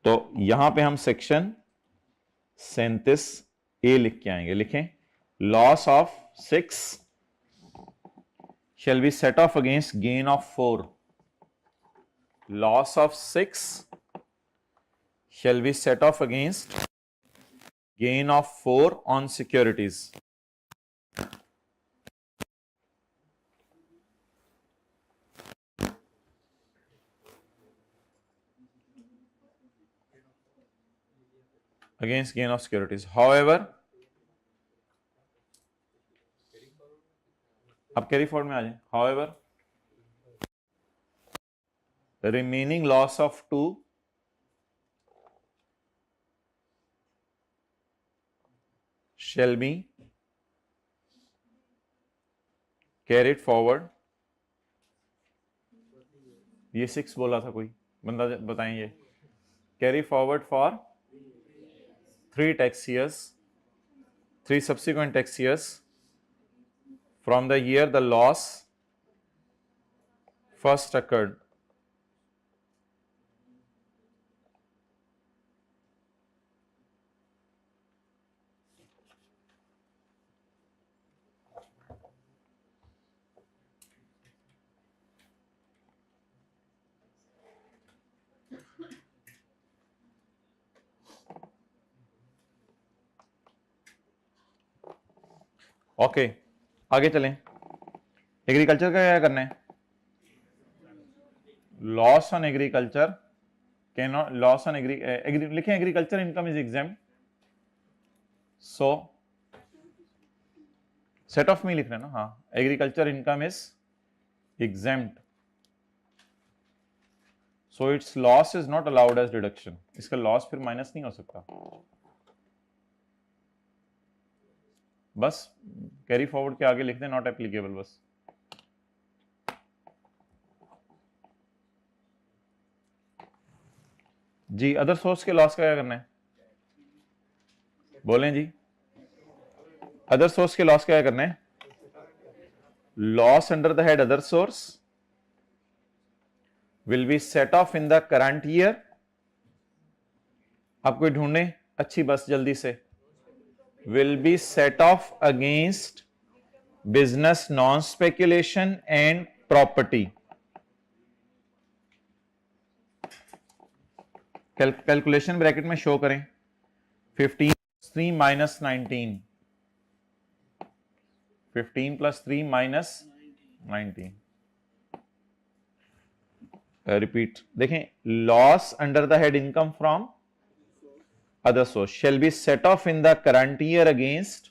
तो यहां पे हम सेक्शन 37A लिख के आएंगे, लिखें loss of 6 shall be set off against gain of 4. Loss of 6 shall be set off against gain of 4 on securities. Against gain of securities. However, अब कैरी फॉरवर्ड में आ जाए. However, the remaining loss of 2 shall be carried forward. ये 6 बोला था कोई बंदा, बताएं ये. Carry forward for 3 tax years, 3 subsequent tax years from the year the loss first occurred. Okay आगे चलें. एग्रीकल्चर का क्या करना है? Loss on agriculture can not, loss on लिखें agriculture income is exempt. So set off में लिख रहे हैं ना. हाँ, agriculture income is exempt, so its loss is not allowed as deduction. इसका लॉस फिर माइनस नहीं हो सकता. बस कैरी फॉरवर्ड के आगे लिख दें नॉट एप्लीकेबल. बस जी. अदर सोर्स के लॉस का क्या करना है? बोलें जी. अदर सोर्स के लॉस का क्या करना है? Loss under the head other source will be set off in the current year. आप कोई ढूंढे अच्छी बस जल्दी से. will be set off against business non-speculation and property. Calculation bracket में शो करें. 15 + 3 - 19, 15 + 3 - 19. रिपीट देखें. Loss under the head income from other source shall be set off in the current year against,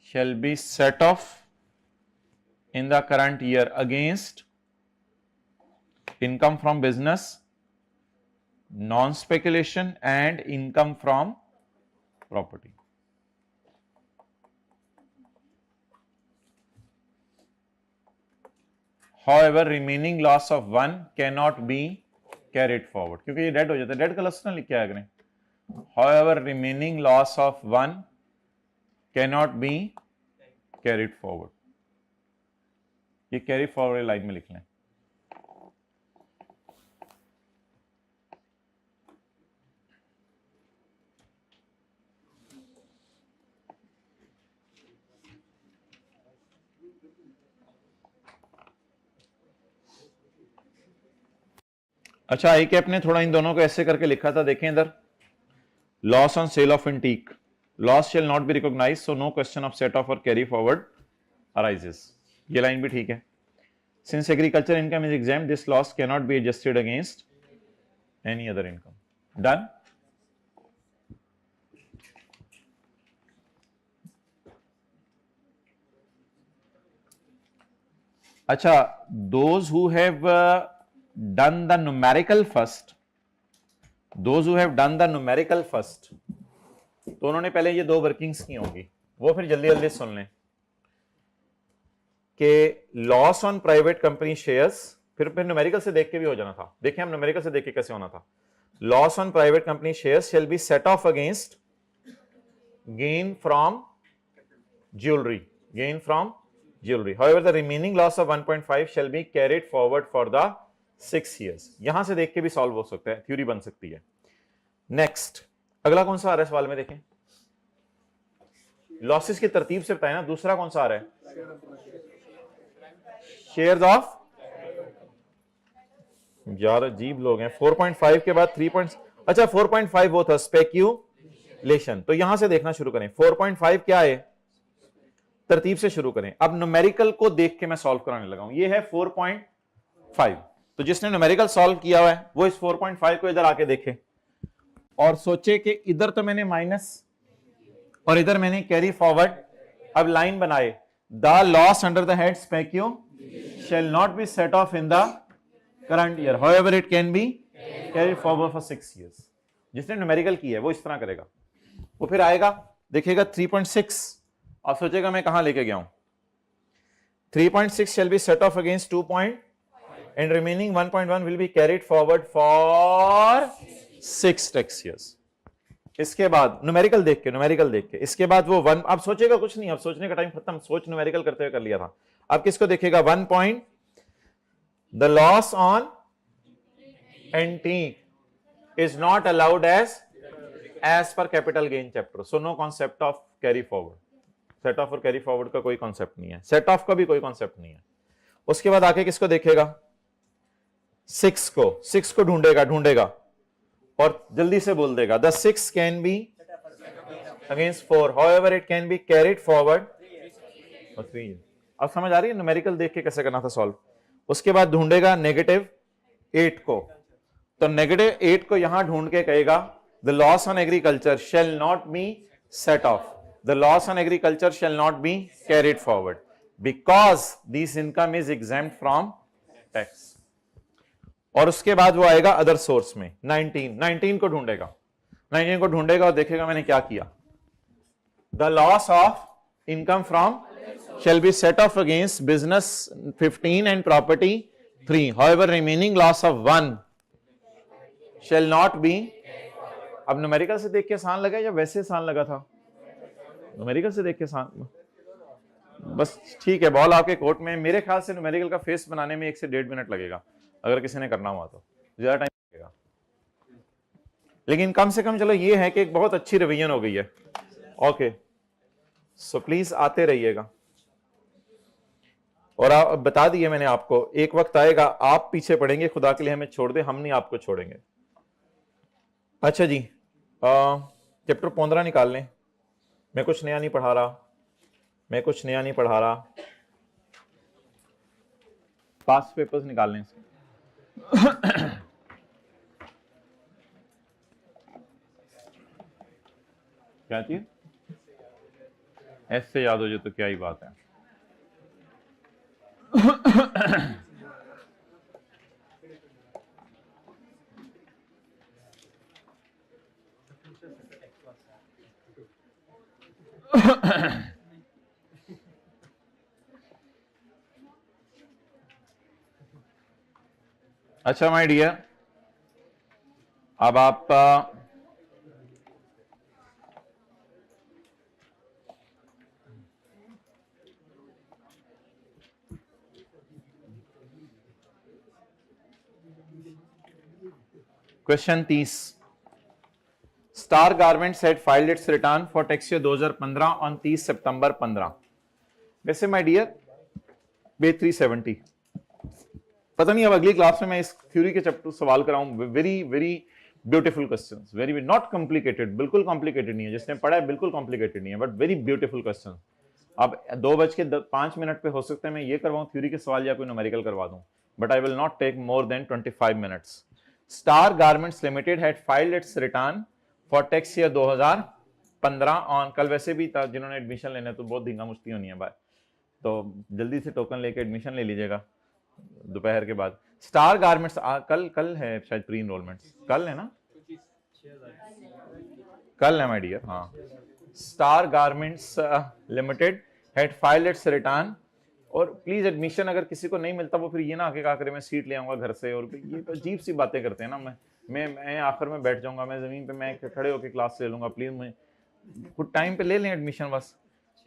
shall be set off in the current year against income from business, non-speculation and income from property. However, remaining loss of 1 cannot be carried forward, क्योंकि ये dead हो जाता है. Dead का लक्षण लिख के आया करें. However, remaining loss of 1 cannot be carried forward. ये कैरी फॉरवर्ड लाइन में लिख लें. अच्छा, आई कैप ने थोड़ा इन दोनों को ऐसे करके लिखा था. देखें इधर. Loss on sale of antique, loss shall not be recognise, so no question of set off और कैरी फॉरवर्ड अराइजेस. ये लाइन भी ठीक है. Since agriculture income is exempt, this loss can not be adjusted against any other income. Done. अच्छा, those who have done the numerical first, those who have done the numerical first, तो उन्होंने पहले ये 2 workings की होंगी, वो फिर जल्दी जल्दी सुन लें कि loss on private company shares, फिर न्यूमेरिकल से देख के भी हो जाना था. देखें हम न्यूमेरिकल से देख के कैसे होना था. Loss on private company shares shall be set off against gain from jewelry, gain from jewelry. However, the remaining loss of 1.5 shall be carried forward for the 6 years. यहां से देख के भी सॉल्व हो सकता है, थ्योरी बन सकती है. नेक्स्ट, अगला कौन सा आ रहा है सवाल में? देखें, लॉसेस की तरतीब से बताएं ना. दूसरा कौन सा आ रहा है? शेयर्स ऑफ, यार अजीब लोग हैं। 4.5 के बाद 3 पॉइंट, अच्छा 4.5 वो था स्पेक्यूलेशन। तो यहां से देखना शुरू करें, 4.5 क्या है, तरतीब से शुरू करें। अब न्यूमेरिकल को देख के मैं सॉल्व कराने लगा हूं। ये है 4.5, तो जिसने न्यूमेरिकल सॉल्व किया हुआ है वो इस 4.5 को इधर आके देखे और सोचे कि इधर तो मैंने माइनस और इधर मैंने कैरी फॉरवर्ड। अब लाइन बनाए, the loss under the head speculation shall not be set off in the current year, however it can be carry forward for 6 years। जिसने न्यूमेरिकल किया है वो इस तरह करेगा। वो फिर आएगा देखेगा 3.6, अब सोचेगा मैं कहां लेके गया हूं। 3.6 shall be set off against 2 point and remaining 1.1 will be carried forward for 6 tax years। इसके बाद न्यूमेरिकल देख के इसके बाद वो 1, अब सोचेगा कुछ नहीं, अब सोचने का टाइम खत्म, सोच न्यूमेरिकल करते हुए कर लिया था। अब किसको देखेगा, 1 point the loss on NT is not allowed as per capital gain chapter, so no concept of carry forward। Set off और कैरी फॉरवर्ड का कोई कॉन्सेप्ट नहीं है, सेट ऑफ का भी कोई कॉन्सेप्ट नहीं है। उसके बाद आके किसको देखेगा, 6 को ढूंढेगा और जल्दी से बोल देगा the 6 can be against 4 however it can be carried forward for 3 years। अब समझ आ रही है न्यूमेरिकल देख के कैसे करना था सॉल्व। उसके बाद ढूंढेगा -8 को, तो -8 को यहां ढूंढ के कहेगा the loss on agriculture shell not be set of, the loss on agriculture shall not be carried forward because this income is exempt from tax। और उसके बाद वो आएगा अदर सोर्स में 19 को ढूंढेगा और देखेगा मैंने क्या किया, the loss of income from shall be set off against business 15 and property 3, however remaining loss of 1 shall not be। अब न्यूमेरिकल से देख के आसान लगा या वैसे आसान लगा था, न्यूमेरिकल से देख के बस ठीक है। बॉल आपके कोर्ट में, मेरे ख्याल से न्यूमेरिकल का फेस बनाने में 1 से 1.5 मिनट लगेगा अगर किसी ने करना हुआ तो, ज्यादा टाइम लगेगा। लेकिन कम से कम चलो ये है कि एक बहुत अच्छी रिवीजन हो गई है। ओके, सो प्लीज आते रहिएगा। और आप बता दिए मैंने आपको, एक वक्त आएगा आप पीछे पड़ेंगे, खुदा के लिए हमें छोड़ दे, हम नहीं आपको छोड़ेंगे। अच्छा जी, चैप्टर 15 निकाल लें। मैं कुछ नया नहीं पढ़ा रहा, पास्ट पेपर्स निकाल लें। क्या चीज ऐसे याद हो जाए तो क्या ही बात है। अच्छा माय डियर, अब आप question 30, star garments had filed its return for tax year 2015 on 30 सितंबर 15। वैसे माय डियर पेज 370, पता नहीं अब अगली क्लास में मैं इस थ्योरी के चैप्टर सवाल कराऊं। Very very beautiful questions, very not complicated, बिल्कुल कॉम्प्लिकेटेड नहीं है, जिसने पढ़ा है बिल्कुल कॉम्प्लिकेटेड नहीं है, बट वेरी ब्यूटीफुल क्वेश्चन। अब 2:05 पे हो सकता है मैं ये करवाऊं थ्योरी के सवाल या कोई न्यूमेरिकल करवा दूं, but I will not take more than 25 minutes. Star garments limited had filed its return for tax year 2015 on, कल वैसे भी था जिन्होंने एडमिशन लेना तो बहुत धींगा मुश्ती होनी है भाई, तो जल्दी से टोकन लेके एडमिशन ले लीजिएगा दोपहर के बाद। स्टार गारमेंट्स कल है शायद प्री इनरोलमेंट, कल है ना, कल है माय डियर। हाँ, star garments limited had filed its return, और प्लीज एडमिशन अगर किसी को नहीं मिलता वो फिर ये ना आके कहा करे मैं सीट ले आऊंगा घर से, और ये तो अजीब सी बातें करते हैं ना। मैं आखिर में बैठ जाऊंगा, मैं जमीन पे मैं खड़े होकर क्लास ले लूंगा, प्लीज मैं कुछ टाइम पे ले लें एडमिशन बस।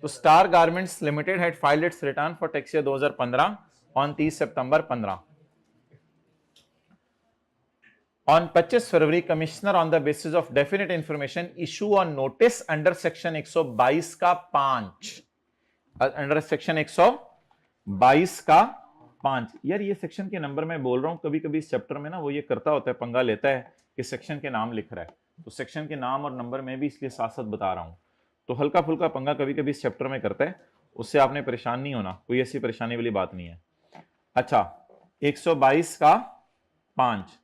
तो star garments limited had filed its return for tax year 2015 on 30 September 15। On 25 February commissioner on the basis of definite information issue on notice under section 122 का 5, अंडर सेक्शन 122 का 5। यार ये सेक्शन के नंबर मैं बोल रहा हूँ, कभी कभी इस चैप्टर में ना वो ये करता होता है, पंगा लेता है कि सेक्शन के नाम लिख रहा है, तो सेक्शन के नाम और नंबर मैं भी इसलिए साथ साथ बता रहा हूँ, तो हल्का फुल्का पंगा कभी कभी इस चैप्टर में करता है, उससे आपने परेशान नहीं होना, कोई ऐसी परेशानी वाली बात नहीं है। अच्छा 122 का 5,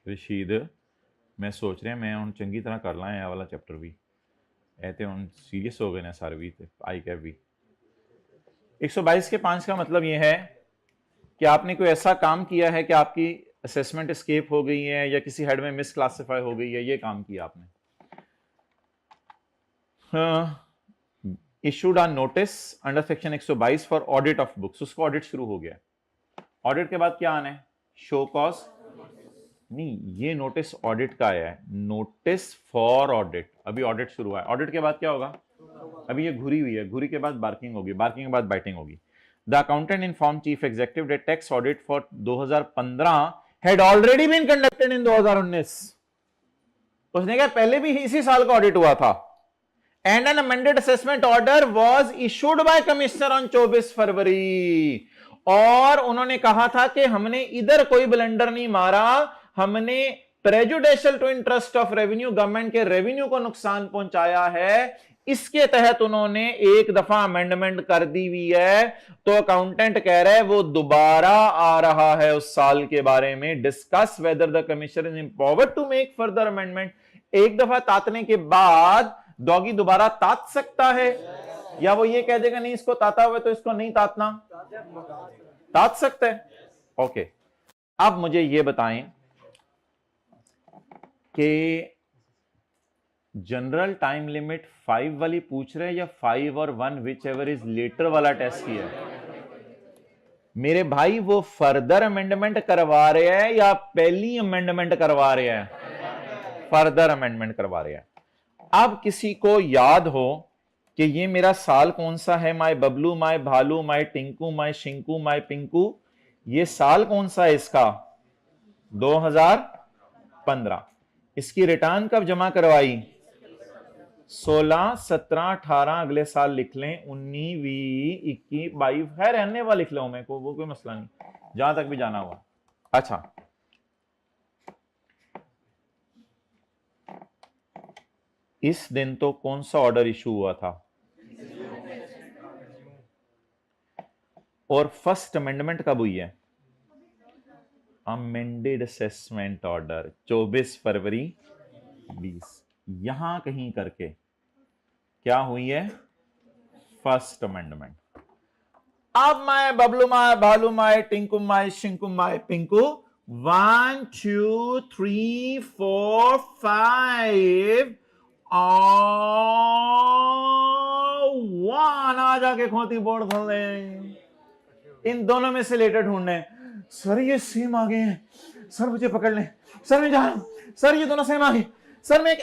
रशीद मैं सोच रहा मैं हूँ चंगी तरह कर ला है वाला चैप्टर भी, ऐते हूँ सीरियस हो गए ना सारे भी, आई कैप भी। 122 के 5 का मतलब ये है कि आपने कोई ऐसा काम किया है कि आपकी असेसमेंट एस्केप हो गई है या किसी हेड में मिस क्लासिफाई हो गई है, ये काम किया आपने। Issued a notice under section 122 for audit of books, उसको ऑडिट शुरू हो गया। ऑडिट के बाद क्या आना है? शो कॉज नहीं, ये नोटिस ऑडिट का आया है, नोटिस फॉर ऑडिट, अभी ऑडिट शुरू हुआ है। ऑडिट के बाद क्या होगा? अभी ये घुरी हुई है, घुरी के बाद बार्किंग होगी, बार्किंग के बाद बाइटिंग होगी। The accountant inform chief executive that tax audit for 2015 had already been conducted in 2019। उसने कहा पहले भी इसी साल का ऑडिट हुआ था। And N amended assessment order was issued by commissioner on 24 फरवरी। और उन्होंने कहा था कि हमने इधर कोई ब्लंडर नहीं मारा, हमने prejudicial to interest of revenue, government के रेवेन्यू को नुकसान पहुंचाया है, इसके तहत उन्होंने एक दफा अमेंडमेंट कर दी हुई है। तो अकाउंटेंट कह रहा है वो दोबारा आ रहा है उस साल के बारे में, discuss whether the commissioner is empowered to make further amendment. एक दफा तातने के बाद डॉगी दोबारा तात सकता है, या वो ये कह देगा नहीं इसको ताता हुआ तो इसको नहीं तातना, तात सकता है। ओके, अब मुझे ये बताएं कि जनरल टाइम लिमिट 5 वाली पूछ रहे हैं या 5 और 1 विच एवर इज लेटर वाला टेस्ट ही है? मेरे भाई वो फर्दर अमेंडमेंट करवा रहे हैं या पहली अमेंडमेंट करवा रहे हैं? फर्दर अमेंडमेंट करवा रहे हैं। अब किसी को याद हो कि ये मेरा साल कौन सा है? माय बबलू, माय भालू, my Tinku, my Shinku, my Pinku, ये साल कौन सा है इसका? 2015। इसकी रिटर्न कब जमा करवाई? 16, 17, 18, अगले साल लिख लें 19, 20, 21, 22, है रहने वाला लिख लो, मेरे को वो कोई मसला नहीं, जहां तक भी जाना हुआ। अच्छा, इस दिन तो कौन सा ऑर्डर इशू हुआ था? और फर्स्ट अमेंडमेंट कब हुई है? अमेंडेड असेसमेंट ऑर्डर 24 फरवरी 20, यहां कहीं करके क्या हुई है? First amendment. अब माय बबलू, माय भालू, my Tinku, my Shinku, my Pinku, 1 2 3 4 5 1 आ जाके खोती बोर्ड खोल दे। इन दोनों में से लेटर ढूंढने। सर ये सेम आ गए हैं, सर मुझे पकड़ लें, सर मैं जा रहा हूं, सर ये दोनों सेम आ गए, सर मैं